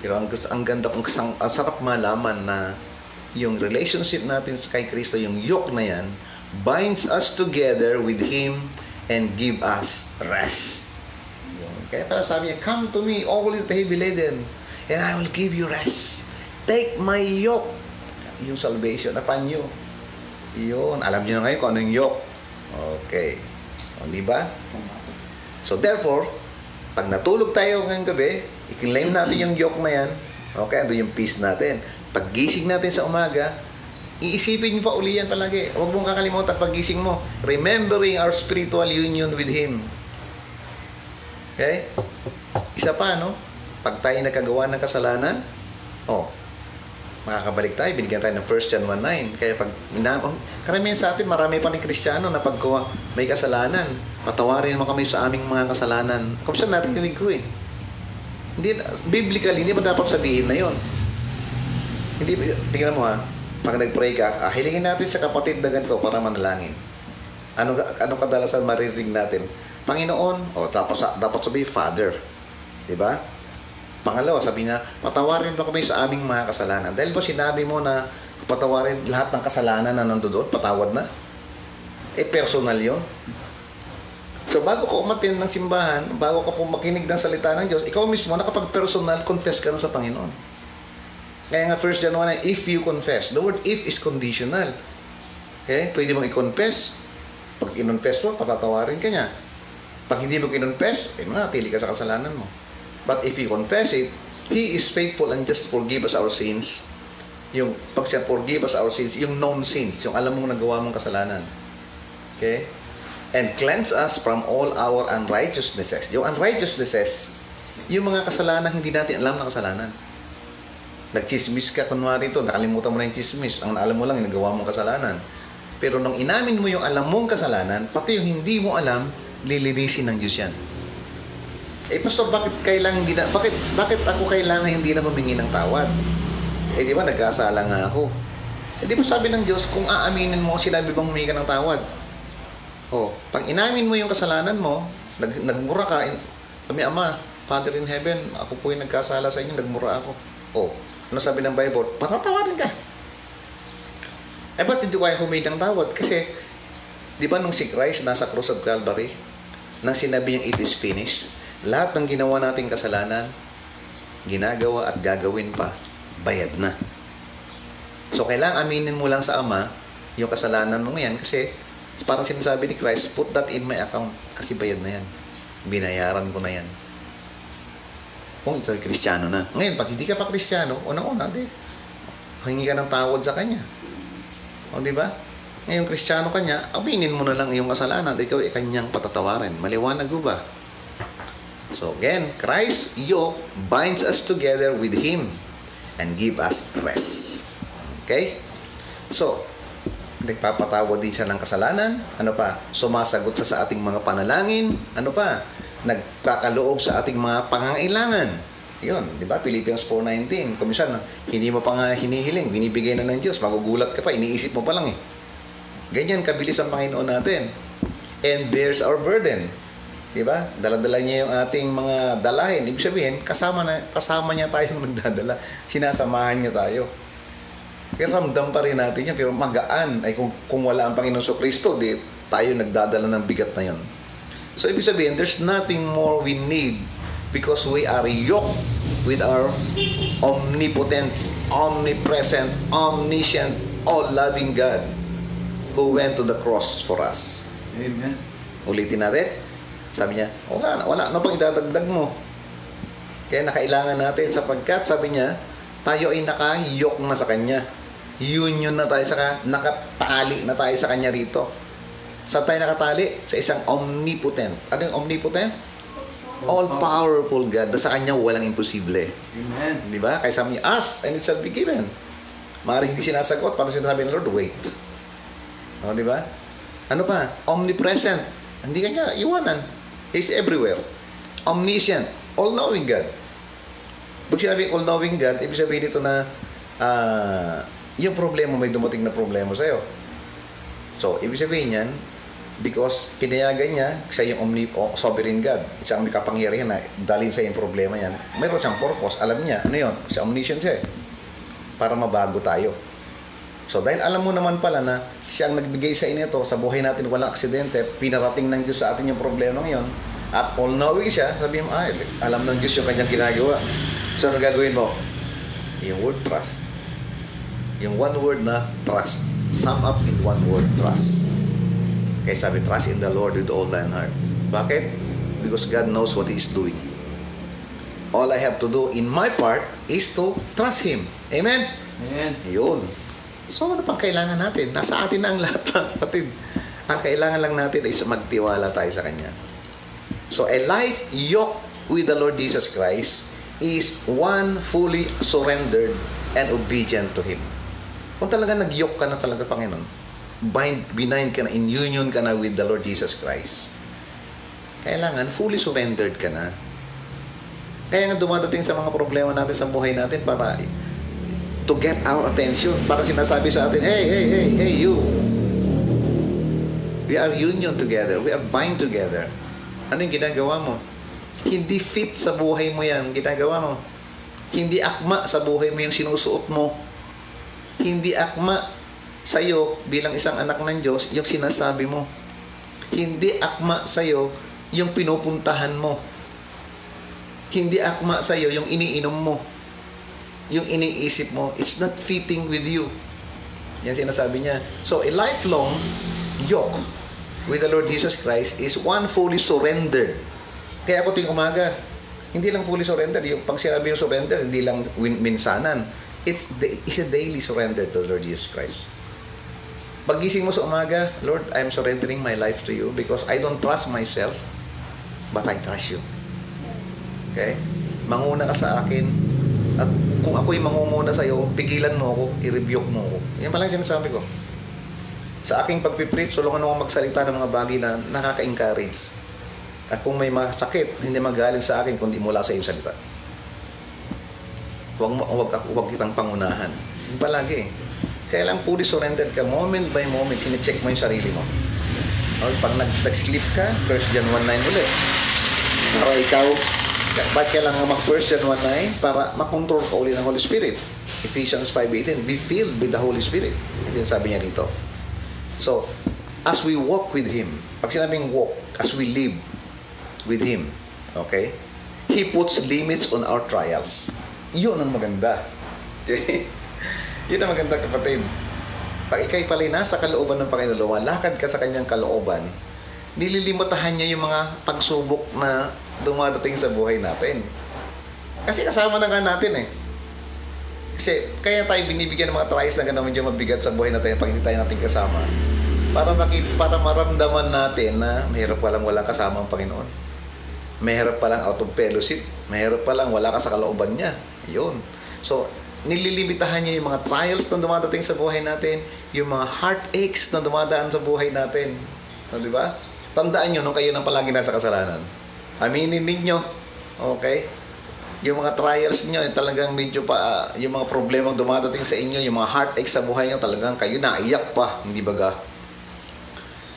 Pero ang ganda, ang sarap malaman na yung relationship natin kay Kristo, yung yoke na yan, binds us together with Him and give us rest. Kaya pala sabi niya, come to me, all is heavy laden, and I will give you rest. Take my yoke. Yung salvation upon you. Yun. Alam niyo na ngayon kung ano yung yoke. Okay. O, di ba? So, therefore, pag natulog tayo ngayong gabi, i-claim natin yung yoke na yan. Okay, ando yung peace natin. Pag gising natin sa umaga, iisipin niyo pa uli yan palagi. Huwag mong kakalimutan pag gising mo. Remembering our spiritual union with Him. Okay? Isa pa, no? Pag tayo nakagawa ng kasalanan, makakabalik tayo, binigyan tayo ng 1 John 1:9. Kaya pag karamihan sa atin, marami pa ng Kristiyano na pag may kasalanan, patawarin mo kami sa aming mga kasalanan. Kung saan natin dinig ko Hindi, biblically, hindi ba dapat sabihin na yon? Hindi, tingnan mo pag nag-pray ka, hilingin natin sa kapatid na ganito para manalangin. Ano kadalasan maririnig natin? Panginoon, tapos dapat sabihin, Father. Diba? Pangalawa, sabi niya, patawarin mo kami sa aming mga kasalanan. Dahil ba sinabi mo na patawarin lahat ng kasalanan na nandoon, patawad na? Personal yon. So, bago ka umatin ng simbahan, bago ka makinig ng salita ng Diyos, ikaw mismo, nakapag-personal, confess ka na sa Panginoon. Kaya nga, 1 John 1, if you confess. The word if is conditional. Okay? Pwede mong i-confess. Pag in-confess mo, patatawarin ka niya. Pag hindi mo in-confess, manatili ka sa kasalanan mo. But if you confess it, He is faithful and just forgive us our sins. Yung pag siya forgive us our sins, yung known sins, yung alam mong nagawa mong kasalanan. Okay? And cleanse us from all our unrighteousnesses. Yung unrighteousnesses, yung mga kasalanan hindi natin alam na kasalanan. Nagchismis ka, kunwari ito, nakalimutan mo na yung chismis. Ang alam mo lang, yung nagawa mong kasalanan. Pero nung inamin mo yung alam mong kasalanan, pati yung hindi mo alam, lilinisin ng Diyos yan. Pastor, bakit ako kailangan hindi na humingi ng tawad? Di ba, nagkasala nga ako. Di ba sabi ng Diyos, kung aaminin mo, sinabi bang humingi ka ng tawad? Pag inamin mo yung kasalanan mo, nagmura ka, sabi, Ama, Father in Heaven, ako po yung nagkasala sa inyo, nagmura ako. Ano sabi ng Bible? Patatawarin ka. Ba't hindi ko kaya humingi ng tawad? Kasi, di ba nung si Christ nasa cross of Calvary, nang sinabi niyang it is finished, lahat ng ginawa nating kasalanan, ginagawa at gagawin pa, bayad na. So, kailangan aminin mo lang sa Ama yung kasalanan mo ngayon kasi parang sinasabi ni Christ, put that in my account kasi bayad na yan. Binayaran ko na yan. Kung ikaw ay Kristiyano na. Ngayon, pag hindi ka pa Kristiyano, unang-una, hingi ka ng tawad sa Kanya. O, di ba? Ngayon, Kristiyano ka niya, aminin mo na lang iyong kasalanan, ikaw ay Kanyang patatawarin. Maliwanag mo ba? So, again, Christ's yoke binds us together with Him and give us rest. Okay? So, nagpapatawad din siya ng kasalanan. Ano pa? Sumasagot siya sa ating mga panalangin. Ano pa? Nagkakaloob sa ating mga pangangailangan. Yun, di ba? Philippians 4:19. Kung minsan, hindi mo pa nga hinihiling, binibigay na ng Diyos, magugulat ka pa, iniisip mo pa lang eh. Ganyan, kabilis ang Panginoon natin. And bears our burden. Di ba? Dala-dala niya yung ating mga dalahin. Ibig sabihin, kasama niya tayong nagdadala. Sinasamahan niya tayo. Pero ramdam pa rin natin yan. Pero magaan. Ay kung wala ang Panginoon sa Kristo, di tayo nagdadala ng bigat na yan. So, ibig sabihin, there's nothing more we need because we are yoked with our omnipotent, omnipresent, omniscient, all-loving God who went to the cross for us. Amen. Ulitin natin. Sabi niya, wala. Ano pang idadagdag mo? Kaya nakailangan natin sapagkat, sabi niya, tayo ay nakahiyok na sa Kanya. Union na tayo nakatali na tayo sa Kanya rito. Saan tayo nakatali? Sa isang omnipotent. Ano yung omnipotent? All-powerful God. Sa Kanya walang imposible. Amen. Di ba? Kaya sabi niya, ask and it shall be given. Maaaring hindi sinasagot, para sinasabi ng Lord, wait. O, di ba? Ano pa? Omnipresent. Hindi kanya iwanan. He's everywhere. Omniscient. All-knowing God. Pag sinabi all-knowing God, ibig sabihin ito na yung problema, may dumating na problema sa'yo. So, ibig sabihin yan, because pinayagan niya sa yung sovereign God, isang may kapangyarihan na dalhin sa yung problema yan, mayroon siyang purpose, alam niya, ano yun? Siya omniscient siya para mabago tayo. So, dahil alam mo naman pala na siya ang nagbigay sa inyo ito, sa buhay natin walang aksidente, pinarating ng Diyos sa atin yung problema ngayon, at all-knowing siya, sabihin mo, alam ng Diyos yung kanyang ginagawa. So, ano gagawin mo? Yung word trust. Yung one word na trust. Sum up in one word, trust. Kaya sabi, trust in the Lord with all thine heart. Bakit? Because God knows what He is doing. All I have to do in my part is to trust Him. Amen? Amen. Yun. So, ano pang kailangan natin? Nasa atin na ang lahat, kapatid. Ang kailangan lang natin ay magtiwala tayo sa Kanya. So, a life yoked with the Lord Jesus Christ is one fully surrendered and obedient to Him. Kung talaga nag-yoke ka na talaga, Panginoon, bind ka na, in union ka na with the Lord Jesus Christ, kailangan fully surrendered ka na. Kaya nga dumadating sa mga problema natin sa buhay natin para to get our attention. Para sinasabi sa atin, hey, you. We are union together. We are bind together. Ano yung ginagawa mo? Hindi fit sa buhay mo yan, ginagawa mo. Hindi akma sa buhay mo yung sinusuot mo. Hindi akma sa'yo bilang isang anak ng Diyos yung sinasabi mo. Hindi akma sa'yo yung pinupuntahan mo. Hindi akma sa'yo yung iniinom mo. Yung iniisip mo. It's not fitting with you. Yan sinasabi niya. So, a lifelong yoke with the Lord Jesus Christ is one fully surrendered. Kaya ako tuwing umaga, hindi lang fully surrendered. Yung pag sinabi yung surrender, hindi lang minsanan. It's a daily surrender to the Lord Jesus Christ. Paggising mo sa umaga, Lord, I'm surrendering my life to you because I don't trust myself, but I trust you. Okay? Manguna ka sa akin, at kung ako'y mangunguna sa iyo, pigilan mo ako, i-rebuke mo ako. Yan palang sinasabi ko. Sa aking pagpipreach, tulungan mo magsalita ng mga bagay na nakaka-encourage. At kung may masakit, hindi magaling sa akin, kundi mula sa iyong salita. Huwag kitang pangunahan. Yung palagi kailang fully surrendered ka, moment by moment, sine-check mo yung sarili mo. O, pag nag-sleep ka, 1 John 1:9 ulit. Para ikaw, ba't kailangan mag-1 John 1:9? Para makontrol ka ulit ng Holy Spirit. Ephesians 5:18, be filled with the Holy Spirit. Ito yung sabi niya dito. So, as we walk with Him, pag sinabing walk, as we live with Him, okay? He puts limits on our trials. Yun ang maganda. Okay? Yun ang maganda, kapatid. Pag ikay pala nasa kalooban ng Panginoon, lakad ka sa kanyang kalooban, nililimitahan niya yung mga pagsubok na dumadating sa buhay natin. Kasi kasama na nga natin eh. Kasi kaya tayo binibigyan ng mga trials na gano'n medyo mabigat sa buhay natin pag hindi tayo natin kasama. Para maramdaman natin na mahirap palang wala kasama ang Panginoon. Mahirap palang out of fellowship. Mahirap palang wala ka sa kalooban niya. Yun. So, nililimitahan niya yung mga trials na dumadating sa buhay natin, yung mga heartaches na dumadaan sa buhay natin. So, di ba? Tandaan nyo nung kayo nang palagi nasa kasalanan. Aminin ninyo. Okay? Yung mga trials niyo, talagang medyo pa, yung mga problemang dumadating sa inyo, yung mga heartaches sa buhay niyo, talagang kayo naiyak pa, hindi baga?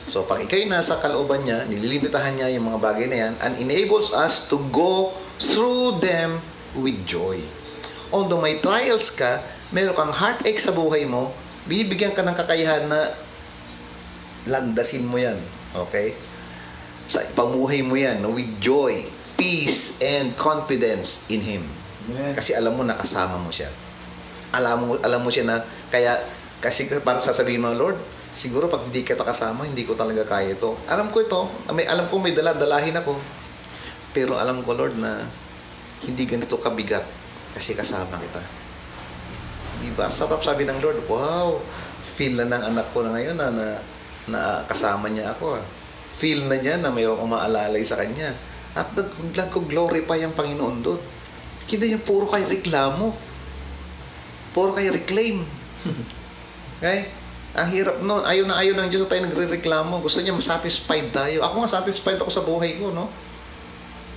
So, pag ikay nasa kalooban niya, nililimitahan niya yung mga bagay na yan, and enables us to go through them with joy. Although may trials ka, meron kang heartache sa buhay mo, bibigyan ka ng kakayahan na landasin mo yan. Okay? Sa pamuhay mo yan, with joy, peace, and confidence in Him. Amen. Kasi alam mo, nakasama mo siya. Alam mo siya na, kasi para sasabihin mo, Lord, siguro pag hindi kita kasama, hindi ko talaga kaya ito. Alam ko ito, alam ko may dalahin ako. Pero alam ko, Lord, na hindi ganito kabigat kasi kasama kita. Diba? Sarap sabi ng Lord, wow, feel na ng anak ko na ngayon na kasama niya ako. Feel na niya na mayroong umaalalay sa kanya. At nag-glorify ang Panginoon doon. Hindi yung puro kayo reklamo. Puro kayo reclaim. Okay? Ang hirap noon. Ayaw ng Diyos na tayo nagre-reklamo. Gusto niya masatisfied tayo. Ako nga satisfied ako sa buhay ko, no?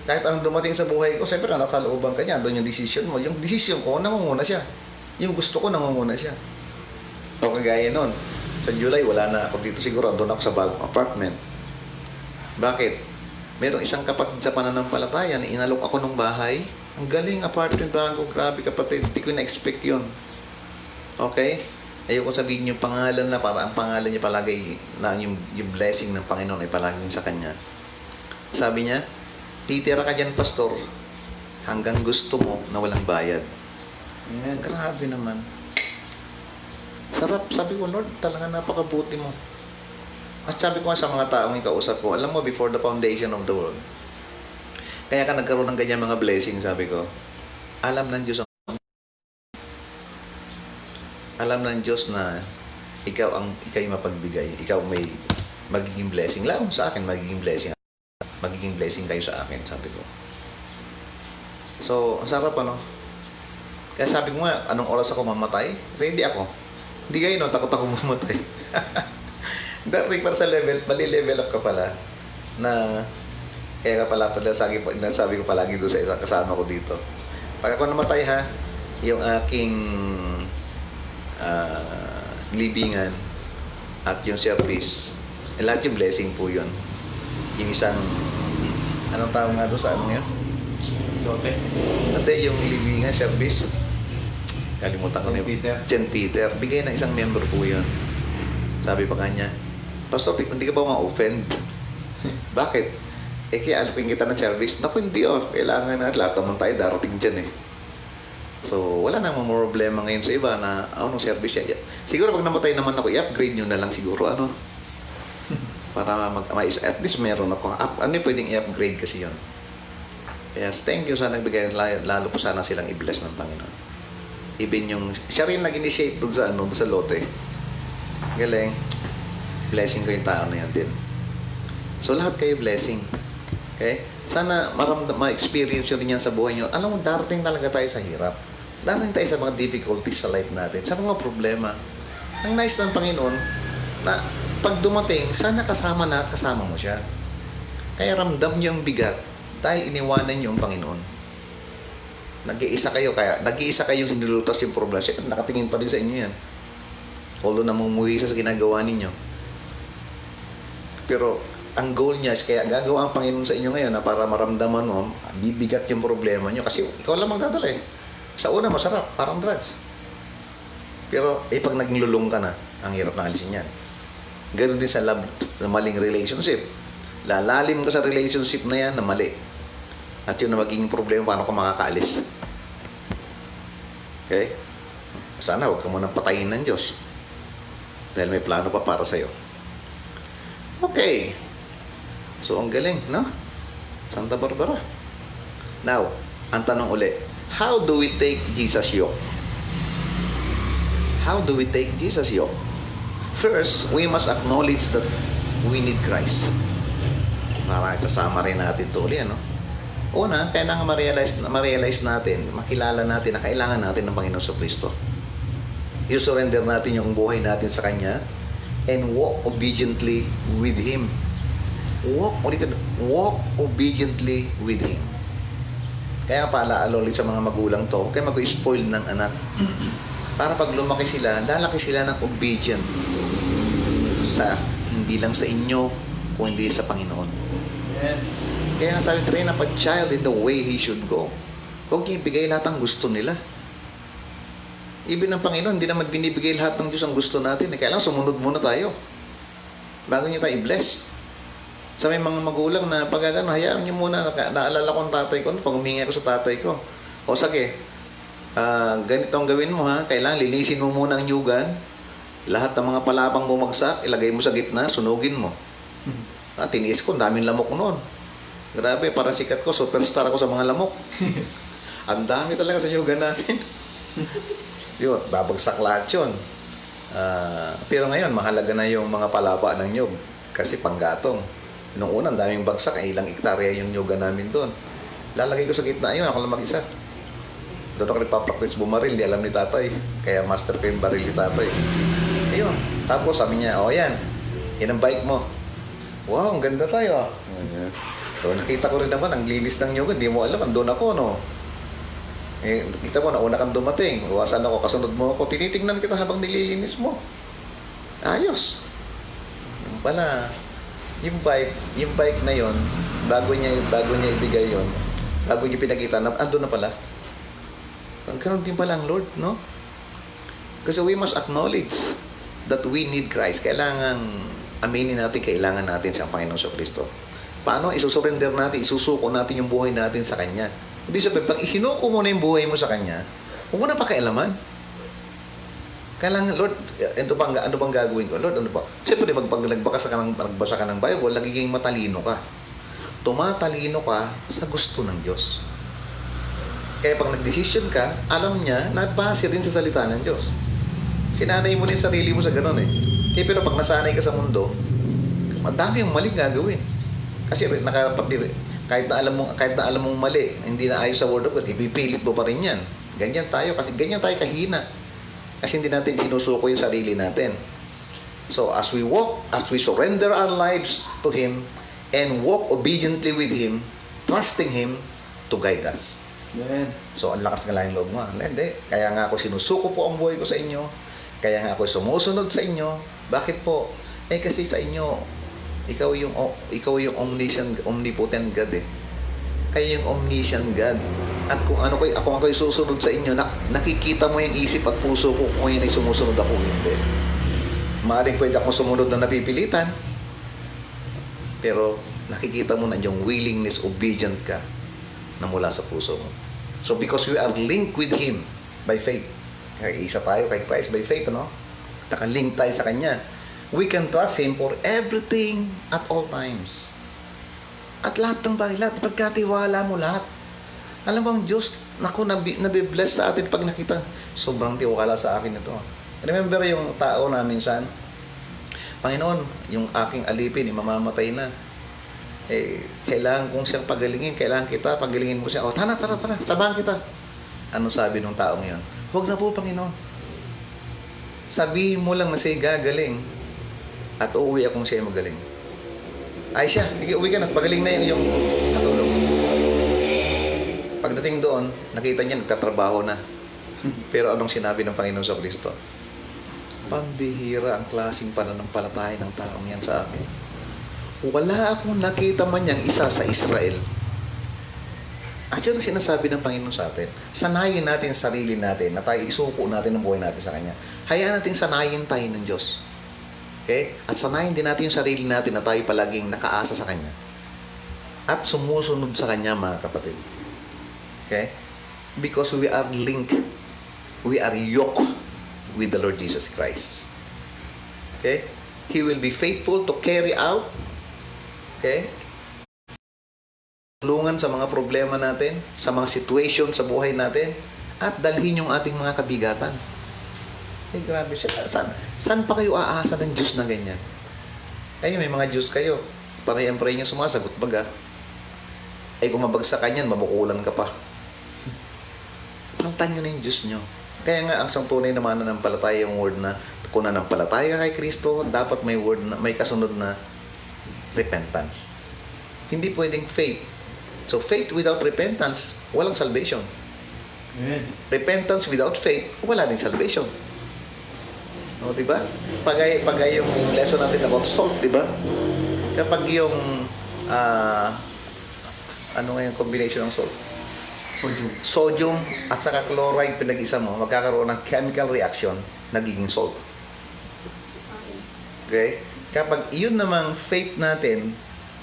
Kahit anong dumating sa buhay ko, siyempre nakalooban ka niya. Doon yung decision mo. Yung decision ko, nangunguna siya. Yung gusto ko, nangunguna siya. O kagaya noon. Sa July, wala na ako dito siguro. Doon ako sa bagong apartment. Bakit? Merong isang kapatid sa pananampalataya na inalok ako ng bahay. Ang galing, apartment bago. Grabe kapatid, hindi ko na-expect yun. Okay? Ayoko sabihin yung pangalan na para ang pangalan niya palagi na yung blessing ng Panginoon ay palaging sa kanya. Sabi niya, titira ka dyan, pastor, hanggang gusto mo na walang bayad. Amen. Grabe naman. Sarap. Sabi ko, Lord, talaga napakabuti mo. At sabi ko nga sa mga taong ikausap ko, alam mo, before the foundation of the world, kaya ka nagkaroon ng ganyan mga blessing, sabi ko, alam ng Diyos na ikaw yung mapagbigay, ikaw may magiging blessing. Lalo sa akin, magiging blessing kayo sa akin, sabi ko. So, ang sarap ano. Kaya sabi ko nga, anong oras ako mamatay? Ready ako. Hindi kayo, no? Takot ako mamatay. Dating para sa level up ka pala na kaya ka pala sabi ko palagi doon sa isang kasama ko dito. Pag ako namatay ha, yung aking libingan at yung service, lahat yung blessing po yun. Yung isang, anong tawag nga doon sa ano yun? Lote. Ate, yung libingan, service, kalimutan ko na yun. Peter. St. Peter. Bigay ng isang member po yun. Sabi pa kanya, Pastor, hindi ka ba ma-offend? Bakit? Kaya alipin kita ng service. Naku, hindi kailangan na lahat naman tayo darating dyan eh. So, wala namang problema ngayon sa iba na anong service yan. Siguro pag namatay naman ako, i-upgrade nyo na lang siguro. Para at least meron ako. Ano yung pwedeng i-upgrade kasi yun? Yes, thank you sa nagbigay. Lalo po sana silang i-bless ng Panginoon. Even yung, siya rin nag-initiate doon sa lote. Galing. Blessing ko yung tao na yan din. So, lahat kayo blessing. Okay? Sana ma-experience yun din yan sa buhay nyo. Alam mo, darating talaga tayo sa hirap. Darating tayo sa mga difficulties sa life natin. Sa mga problema. Ang nice ng Panginoon, na pag dumating, sana kasama mo siya. Kaya ramdam niyo yung bigat dahil iniwanan niyo ang Panginoon. Nag-iisa kayo sinulutas yung problema. Siyempre, nakatingin pa din sa inyo yan. Although namumuhi siya sa ginagawa ninyo. Pero ang goal niya is kaya gagawa ang Panginoon sa inyo ngayon na para maramdaman mo, bibigat yung problema niyo kasi ikaw lang magdadala eh. Sa una masarap, parang drugs. Pero pag naging lulong ka na, ang hirap na alisin yan. Ganoon din sa love, na maling relationship. Lalalim ka sa relationship na yan na mali. At yun na magiging problema, paano ka makakaalis. Okay? Sana huwag ka munang patayin ng Diyos. Dahil may plano pa para sa'yo. Okay. So, ang galing, no? Santa Barbara. Now, ang tanong uli, how do we take Jesus' yoke? How do we take Jesus' yoke? First, we must acknowledge that we need Christ. Para sasama rin natin ito uli, ano? Una, kailangan ma-realize natin, makilala natin na kailangan natin ng Panginoon sa Kristo. I-surrender natin yung buhay natin sa Kanya and walk obediently with Him. Walk obediently with Him. Kaya paalaala ulit sa mga magulang to, kaya mag-spoil ng anak. Para pag lumaki sila, lalaki sila ng obedient sa hindi lang sa inyo, kundi sa Panginoon. Amen. Kaya sabi, train up a child in the way he should go. Huwag niyo ibigay lahat ang gusto nila. Even ng Panginoon, hindi naman binibigay lahat ng Diyos ang gusto natin. Kailangan sumunod muna tayo bago niyo tayo i-bless. Sa may mga magulang na pag gano'n, hayaan niyo muna, naalala ko ang tatay ko, pag humingi ako sa tatay ko, o sige, ganito ang gawin mo ha, kailangan linisin mo muna ang nyugan, lahat ng mga palabang bumagsak, ilagay mo sa gitna, sunugin mo. Tiniis ko, daming lamok noon. Grabe, para sikat ko, superstar ako sa mga lamok. Ang dami talaga sa nyugan natin. Yun, babagsak lahat yun. Pero ngayon, mahalaga na yung mga palaba ng nyug. Kasi panggatong. Nung una, ang daming bagsak, ilang hektarya yung nyugan namin doon. Lalagay ko sa gitna yun, ako lang mag-isa. Doon ako nagpa-practice bumaril, di alam ni tatay. Kaya master ko yung baril ni tatay. Ayun. Tapos sabi niya, yan ang bike mo. Wow, ang ganda tayo. So, nakita ko rin naman, ang linis ng nyugan, di mo alam, andun ako, no? Nakita mo, nauna kang dumating. Uwasan ako, kasunod mo ako. Tinitingnan kita habang nililinis mo. Ayos. Yung pala, yung bike na yon, bago niya ibigay yon, bago niya pinakita, andun na pala. Ganun din pala ang Lord, no? Kasi we must acknowledge that we need Christ. Kailangan aminin natin, kailangan natin sa Panginoon sa Kristo. Paano? Isusurrender natin, isusuko natin yung buhay natin sa Kanya. Ibig sabihin, pag isinuko mo na yung buhay mo sa Kanya, huwag mo na pakialaman. Kailangan, Lord, ano bang gagawin ko? Lord, ano ba? Siyempre, pag nagbasa ka ng Bible, nagiging matalino ka. Tumatalino ka sa gusto ng Diyos. Kaya pag nag-decision ka, alam niya na base din sa salita ng Diyos. Sinanay mo din sarili mo sa ganun eh. Kaya pero pag nasanay ka sa mundo, madami yung maling gagawin. Kasi kahit na alam mong mali, hindi na ayos sa Word of God, ipipilit mo pa rin yan. Ganyan tayo kahina. Kasi hindi natin sinusuko yung sarili natin. So, as we surrender our lives to Him, and walk obediently with Him, trusting Him to guide us. Amen. So, ang lakas ng loob mo. Hindi. Kaya nga ako sinusuko po ang buhay ko sa inyo. Kaya nga ako sumusunod sa inyo. Bakit po? Kasi sa inyo, ikaw yung omnipotent God eh. Kayo yung omniscient God. At kung ako susunod sa inyo, nakikita mo yung isip at puso ko kung yan ay sumusunod ako, hindi. Maaaring pwede akong sumunod na napipilitan, pero nakikita mo na yung willingness, obedient ka na mula sa puso mo. So because we are linked with Him by faith. Kaya isa tayo kay Christ by faith, no? Nakalink tayo sa Kanya. We can trust Him for everything at all times. At lahat ng bagay, pagkatiwala mo lahat. Alam mo ang Diyos, nabibless sa atin pag nakita. Sobrang tiwala sa akin ito. Remember yung tao na minsan, Panginoon, yung aking alipin, mamamatay na. Kailangan kong siyang pagalingin. Kailangan kita, pagalingin mo siya. Tara, sabahan kita. Ano sabi ng taong yan? Huwag na po, Panginoon. Sabihin mo lang na siya'y gagaling at uuwi akong siya'y magaling. Ay siya, sige, uwi ka na. Pagaling na yung katulong. Pagdating doon, nakita niya, nagtatrabaho na. Pero anong sinabi ng Panginoon sa Kristo? Pambihira ang klaseng pananampalataya ng taong yan sa akin. Wala akong nakita man niyang isa sa Israel. At yun ang sinasabi ng Panginoon sa atin. Sanayin natin sarili natin na tayo isuko natin ang buhay natin sa Kanya. Hayaan natin sanayin tayo ng Diyos. Okay? At sanayin din natin yung sarili natin na tayo palaging nakaasa sa Kanya. at sumusunod sa Kanya, mga kapatid. Okay? Because we are linked, we are yoked with the Lord Jesus Christ. Okay? He will be faithful to carry out, okay, tulungan sa mga problema natin, sa mga situation sa buhay natin, at dalhin yung ating mga kabigatan. Eh, grabe siya. Saan pa kayo aasa ng Diyos na ganyan? Ay, may mga Diyos kayo. Pray niya sumasagot baga. Ay, kung mabagsakan yan, mabukulan ka pa. Palitan nyo na yung Diyos nyo. Kaya nga, ang tunay na mananampalataya yung word na kung nanampalataya ka kay Kristo, dapat may word na, may kasunod na repentance. Hindi pwedeng faith. So, faith without repentance, walang salvation. Amen. Repentance without faith, wala din salvation. O, diba? Pagay yung lesson natin about salt, diba? Kapag yung ano nga yung combination ng salt? Sodium at saka chloride pinag-isa mo, magkakaroon ng chemical reaction, nagiging salt. Okay? Kapag yun namang faith natin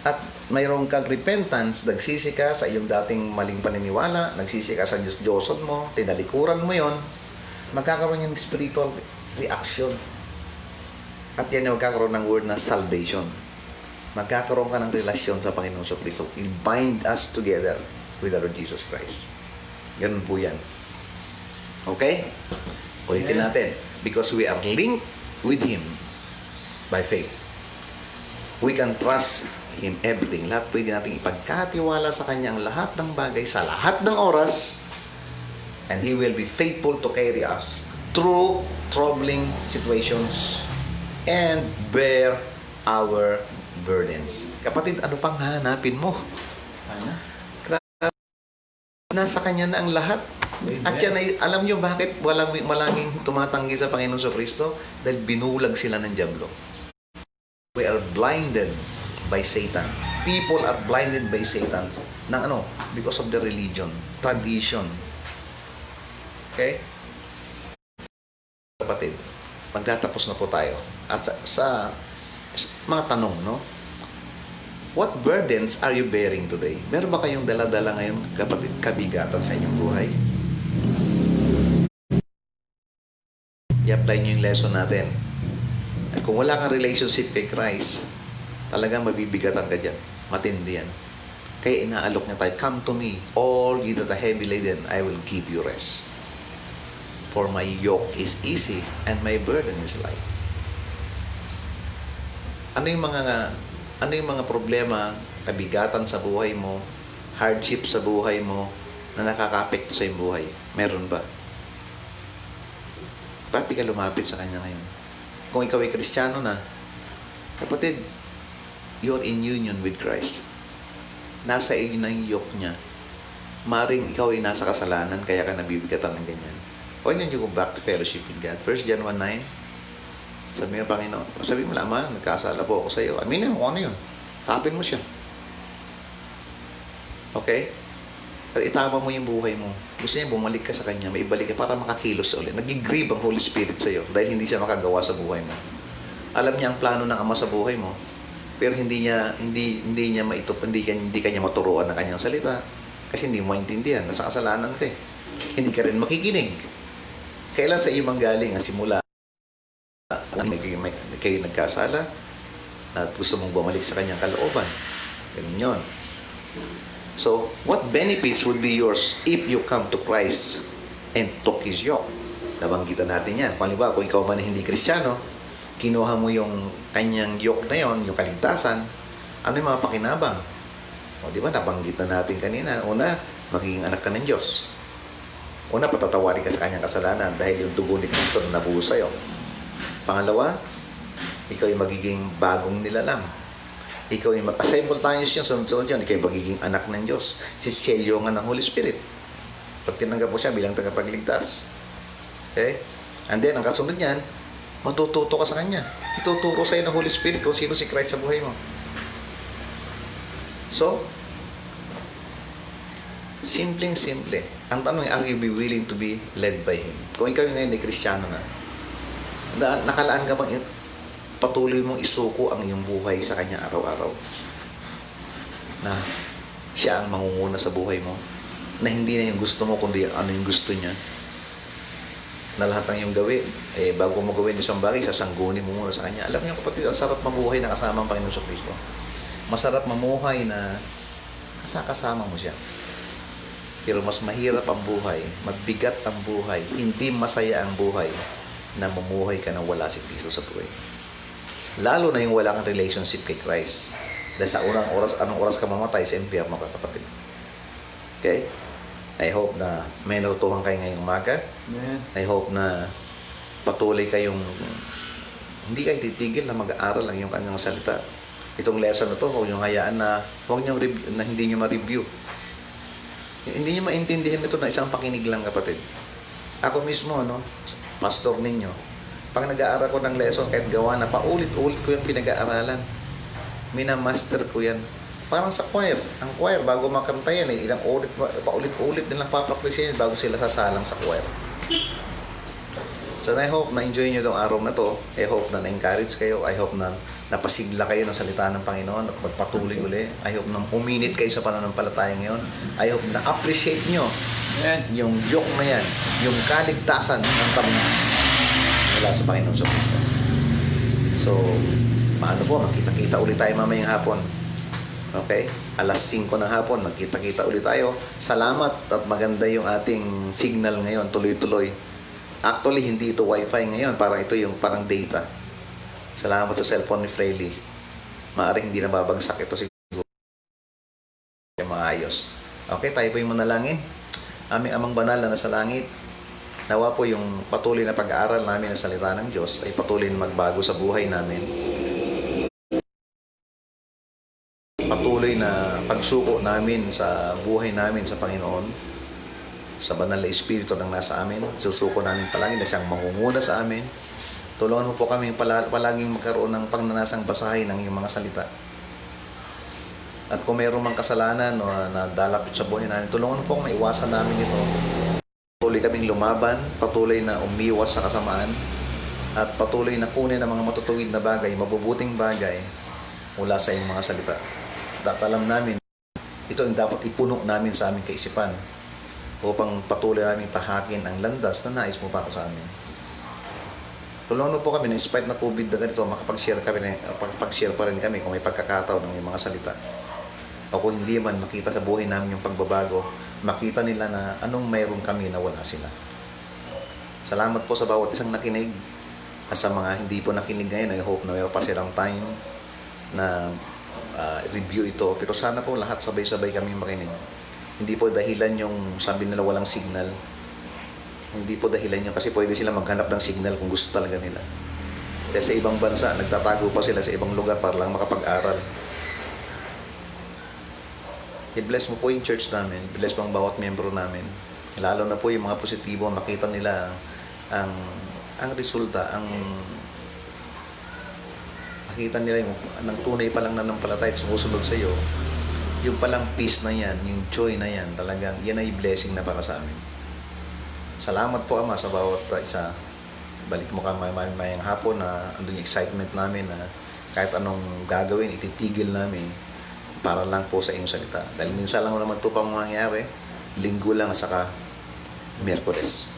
at mayroong kang repentance, nagsisi ka sa iyong dating maling paniniwala, nagsisi ka sa Diyos-Diyosod mo, tinalikuran mo yon, magkakaroon yung spiritual reaction. At yan yung magkakaroon ng word na salvation. Magkakaroon ka ng relasyon sa Panginoon sa Kristo. He'll bind us together with our Lord Jesus Christ. Ganun po yan. Okay? Ulitin natin. Because we are linked with Him by faith. We can trust Him everything. Lahat pwede natin ipagkatiwala sa Kanya ang lahat ng bagay sa lahat ng oras, and He will be faithful to carry us through troubling situations and bear our burdens. Kapatid, ano pang hanapin mo? Ano? Nasa Kanya na ang lahat. At yan ay, alam nyo bakit malanging tumatanggi sa Panginoon sa Kristo? Dahil binulag sila ng dyablo. We are blinded by Satan. People are blinded by Satan. Ng ano? Because of the religion, tradition. Okay? Kapatid, magtatapos na po tayo. At sa mga tanong, no? What burdens are you bearing today? Meron ba kayong dala-dala ngayon, kapatid, kabigatan sa inyong buhay? I-apply nyo yung lesson natin. At kung wala kang relationship kay Christ, talagang mabibigatan ka dyan. Matindi yan. Kaya inaalok niya tayo, come to me, all ye that are heavy laden, I will give you rest. For my yoke is easy, and my burden is light. Ano yung mga problema, kabigatan sa buhay mo, hardship sa buhay mo, na nakaka-apekto sa iyong buhay? Meron ba? Ba't di ka lumapit sa Kanya ngayon? Kung ikaw ay Kristiyano na, kapatid, you're in union with Christ. Nasa iyo na yung yoke niya. Maring ikaw ay nasa kasalanan, kaya ka nabibigatan ng ganyan. Why don't you go back to fellowship with God? 1 John 1:9. Sabi mo, Panginoon, sabi mo, Ama, nagkasala po ako sa iyo. Aminin mo kung ano yun. Tapin mo siya. Okay? At itama mo yung buhay mo. Gusto niya bumalik ka sa Kanya, may ibalik ka para makakilos ulit. Nag-grieve ang Holy Spirit sa iyo dahil hindi siya makagawa sa buhay mo. Alam niya ang plano ng Ama sa buhay mo, pero hindi niya hindi kanya maturuan ng Kanyang salita kasi hindi mo maintindihan. Nasa kasalanan ka eh. Hindi ka rin makikinig. Kailan sa iyo manggaling ang simula? Kayo nagkasala at gusto mong bumalik sa Kanyang kalooban. Ganun yun. So, what benefits would be yours if you come to Christ and took His yoke? Nabanggitan natin yan. Halimbawa, kung ikaw man hindi Kristiyano, kinuha mo yung Kanyang yoke na yon, yung kaligtasan, ano yung mga pakinabang? O, di ba, nabanggit na natin kanina. Una, magiging anak ka ng Diyos. Una, patatawarin ka sa Kanyang kasalanan dahil yung dugo ni Kristo na nabuhos sa'yo. Pangalawa, ikaw yung magiging bagong nilalang. Ikaw yung simultaneous yun, sunod-sunod yun, ikaw yung magiging anak ng Diyos. Siselyo nga ng Holy Spirit. Pag tinanggap mo siya bilang tagapagligtas. Okay? And then, ang kasunod niyan, matututo ka sa Kanya. Ituturo sa'yo ng Holy Spirit kung sino si Christ sa buhay mo. So, simpleng-simple. Ang tanong ay, are you be willing to be led by Him? Kung ikaw yung ngayon ay Kristiyano na, nakalaan ka bang patuloy mong isuko ang iyong buhay sa Kanya araw-araw? Na siya ang mangunguna sa buhay mo. Na hindi na yung gusto mo, kundi ano yung gusto niya. Na lahat ng iyong gawin, bago mo gawin isang bagay, sasanggunin mo muna sa Kanya. Alam niyo kapatid, ang sarap mabuhay na kasama ang Panginoon sa Kristo. Masarap mamuhay na kasama mo siya. Pero mas mahirap ang buhay, mabigat ang buhay, hindi masaya ang buhay na mamuhay ka nang wala si Kristo sa buhay. Lalo na yung wala kang relationship kay Christ. Dahil sa unang oras, anong oras ka mamatay sa impyerno ka, kapatid. Okay? I hope na may natutuhan kayo ngayong umaga. Amen. I hope na patuloy kayong hindi kayo titigil na mag-aaral ang yung kanyang salita. Itong lesson na to, huwag nyo hayaan na hindi nyo ma-review. Hindi nyo maintindihan ito na isang pakinig lang, kapatid. Ako mismo, pastor ninyo, pag nag-aaral ko ng lesson, kahit gawa na paulit-ulit ko yung pinag-aaralan. Minamaster ko yan. Parang sa choir. Ang choir, bago makanta yan, ilang paulit-ulit nilang papraktisin yan bago sila sasalang sa choir. So I hope na-enjoy nyo itong araw na to. I hope na na-encourage kayo. I hope na napasigla kayo ng salita ng Panginoon at magpatuloy uli. I hope na uminit kayo sa pananampalataya ngayon. I hope na appreciate nyo yung yoke na yan, yung kaligtasan ng Panginoon mula sa Panginoon sa Kristo. So, paano po? Magkita-kita ulit tayo mamayang hapon. Okay? Alas 5 ng hapon, magkita-kita ulit tayo. Salamat at maganda yung ating signal ngayon, tuloy-tuloy. Actually, hindi ito wifi ngayon. Parang ito yung parang data. Salamat sa cellphone ni Freyly. Maaring hindi nababagsak ito siguro. Maayos. Okay, tayo po yung manalangin. Aming Amang Banal na nasa langit, nawa po yung patuloy na pag-aaral namin ng salita ng Diyos ay patuloy na magbago sa buhay namin. Patuloy na pagsuko namin sa buhay namin sa Panginoon. Sa banal na Espiritu ng nasa amin, susuko namin palagi na siyang mangunguna sa amin. Tulungan mo po kami palaging magkaroon ng pagnanasang basahin ng iyong mga salita. At kung mayroon mang kasalanan o na dalapit sa buhay namin, tulungan mo po maiwasan namin ito. Patuloy kaming lumaban, patuloy na umiwas sa kasamaan, at patuloy na kunin ang mga matutuwid na bagay, mabubuting bagay mula sa iyong mga salita. Dapat alam namin, ito ang dapat ipuno namin sa aming kaisipan upang patuloy namin tahakin ang landas na nais mo para sa amin. Tulungan mo po kami na in spite na COVID na ganito, makapag-share pa rin kami kung may pagkakataon ng mga salita. O kung hindi man, makita sa buhay namin yung pagbabago, makita nila na anong mayroon kami na wala sila. Salamat po sa bawat isang nakinig. At sa mga hindi po nakinig ngayon, I hope na mayroon pa silang time na review ito. Pero sana po lahat sabay-sabay kami makinig. Hindi po dahilan yung sabi nila walang signal. Hindi po dahilan yun kasi pwede sila maghanap ng signal kung gusto talaga nila. Dahil sa ibang bansa, nagtatago pa sila sa ibang lugar para lang makapag-aral. I-bless mo po yung church namin. I-bless mo ang bawat membro namin. Lalo na po yung mga positibo, makita nila ang resulta, makita nila yung ng tunay pa lang nanampalataya at sumusunod sa iyo. Yung palang peace na yan, yung joy na yan, talagang yan ay blessing na para sa amin. Salamat po, Ama, sa bawat isa. Balik mo ka mayang hapon na andun yung excitement namin na kahit anong gagawin, ititigil namin para lang po sa inyong salita. Dahil minsan lang naman ito pang mangyayari, linggo lang at saka Miyerkules.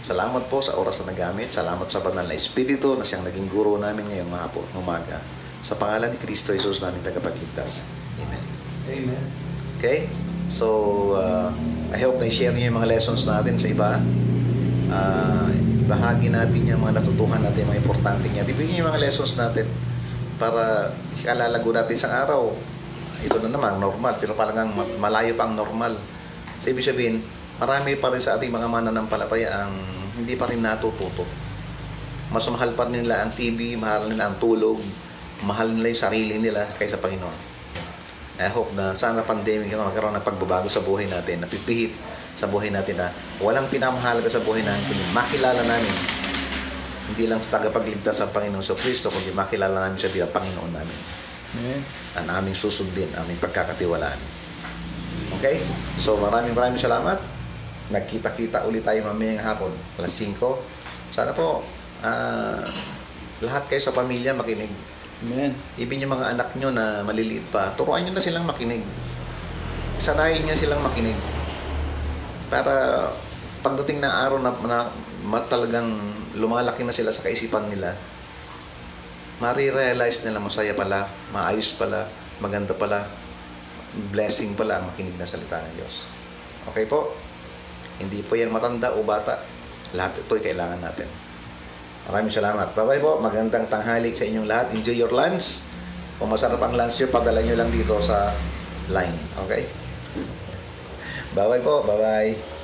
Salamat po sa oras na nagamit. Salamat sa banal na Espiritu na siyang naging guro namin ngayong hapon, umaga. Sa pangalan ni Kristo Jesus namin tagapagligtas. Amen. Amen. Okay? So, I hope na-share niyo yung mga lessons natin sa iba. Bahagi natin yung mga natutuhan natin, mga importante niya. Ibigay yung mga lessons natin para kalalago natin isang araw. Ito na naman, normal. Pero talagang malayo pa ang normal. So, ibig sabihin, marami pa rin sa ating mga mananampalataya ang hindi pa rin natututo. Mas mahal pa rin nila ang TV, mahal nila ang tulog, mahal nila yung sarili nila kaysa Panginoon. I hope na sana pandemic magkaroon ng pagbabago sa buhay natin, napipihit sa buhay natin na walang pinamahalaga sa buhay natin, kundi makilala namin hindi lang tagapagligtas ang Panginoon sa Kristo, kundi makilala namin siya bilang Panginoon namin. Amen. Ang aming susundin, aming pagkakatiwalaan. Okay? So maraming salamat. Nagkita-kita ulit tayo mamayang hapon, alas 5. Sana po lahat kayo sa pamilya makinig. Amen. Even yung mga anak nyo na maliliit pa, turuan nyo na silang makinig. sanayin niya silang makinig. Para pagdating ng araw talagang lumalaki na sila sa kaisipan nila, marirealize nila masaya pala, maayos pala, maganda pala, blessing pala ang makinig na salita ng Diyos. Okay po? Hindi po yan matanda o bata. Lahat ito'y kailangan natin. Maraming salamat. Bye-bye po. Magandang tanghali sa inyong lahat. Enjoy your lunch. Kung masarap ang lunch nyo, padala nyo lang dito sa line. Okay? Bye-bye po. Bye-bye.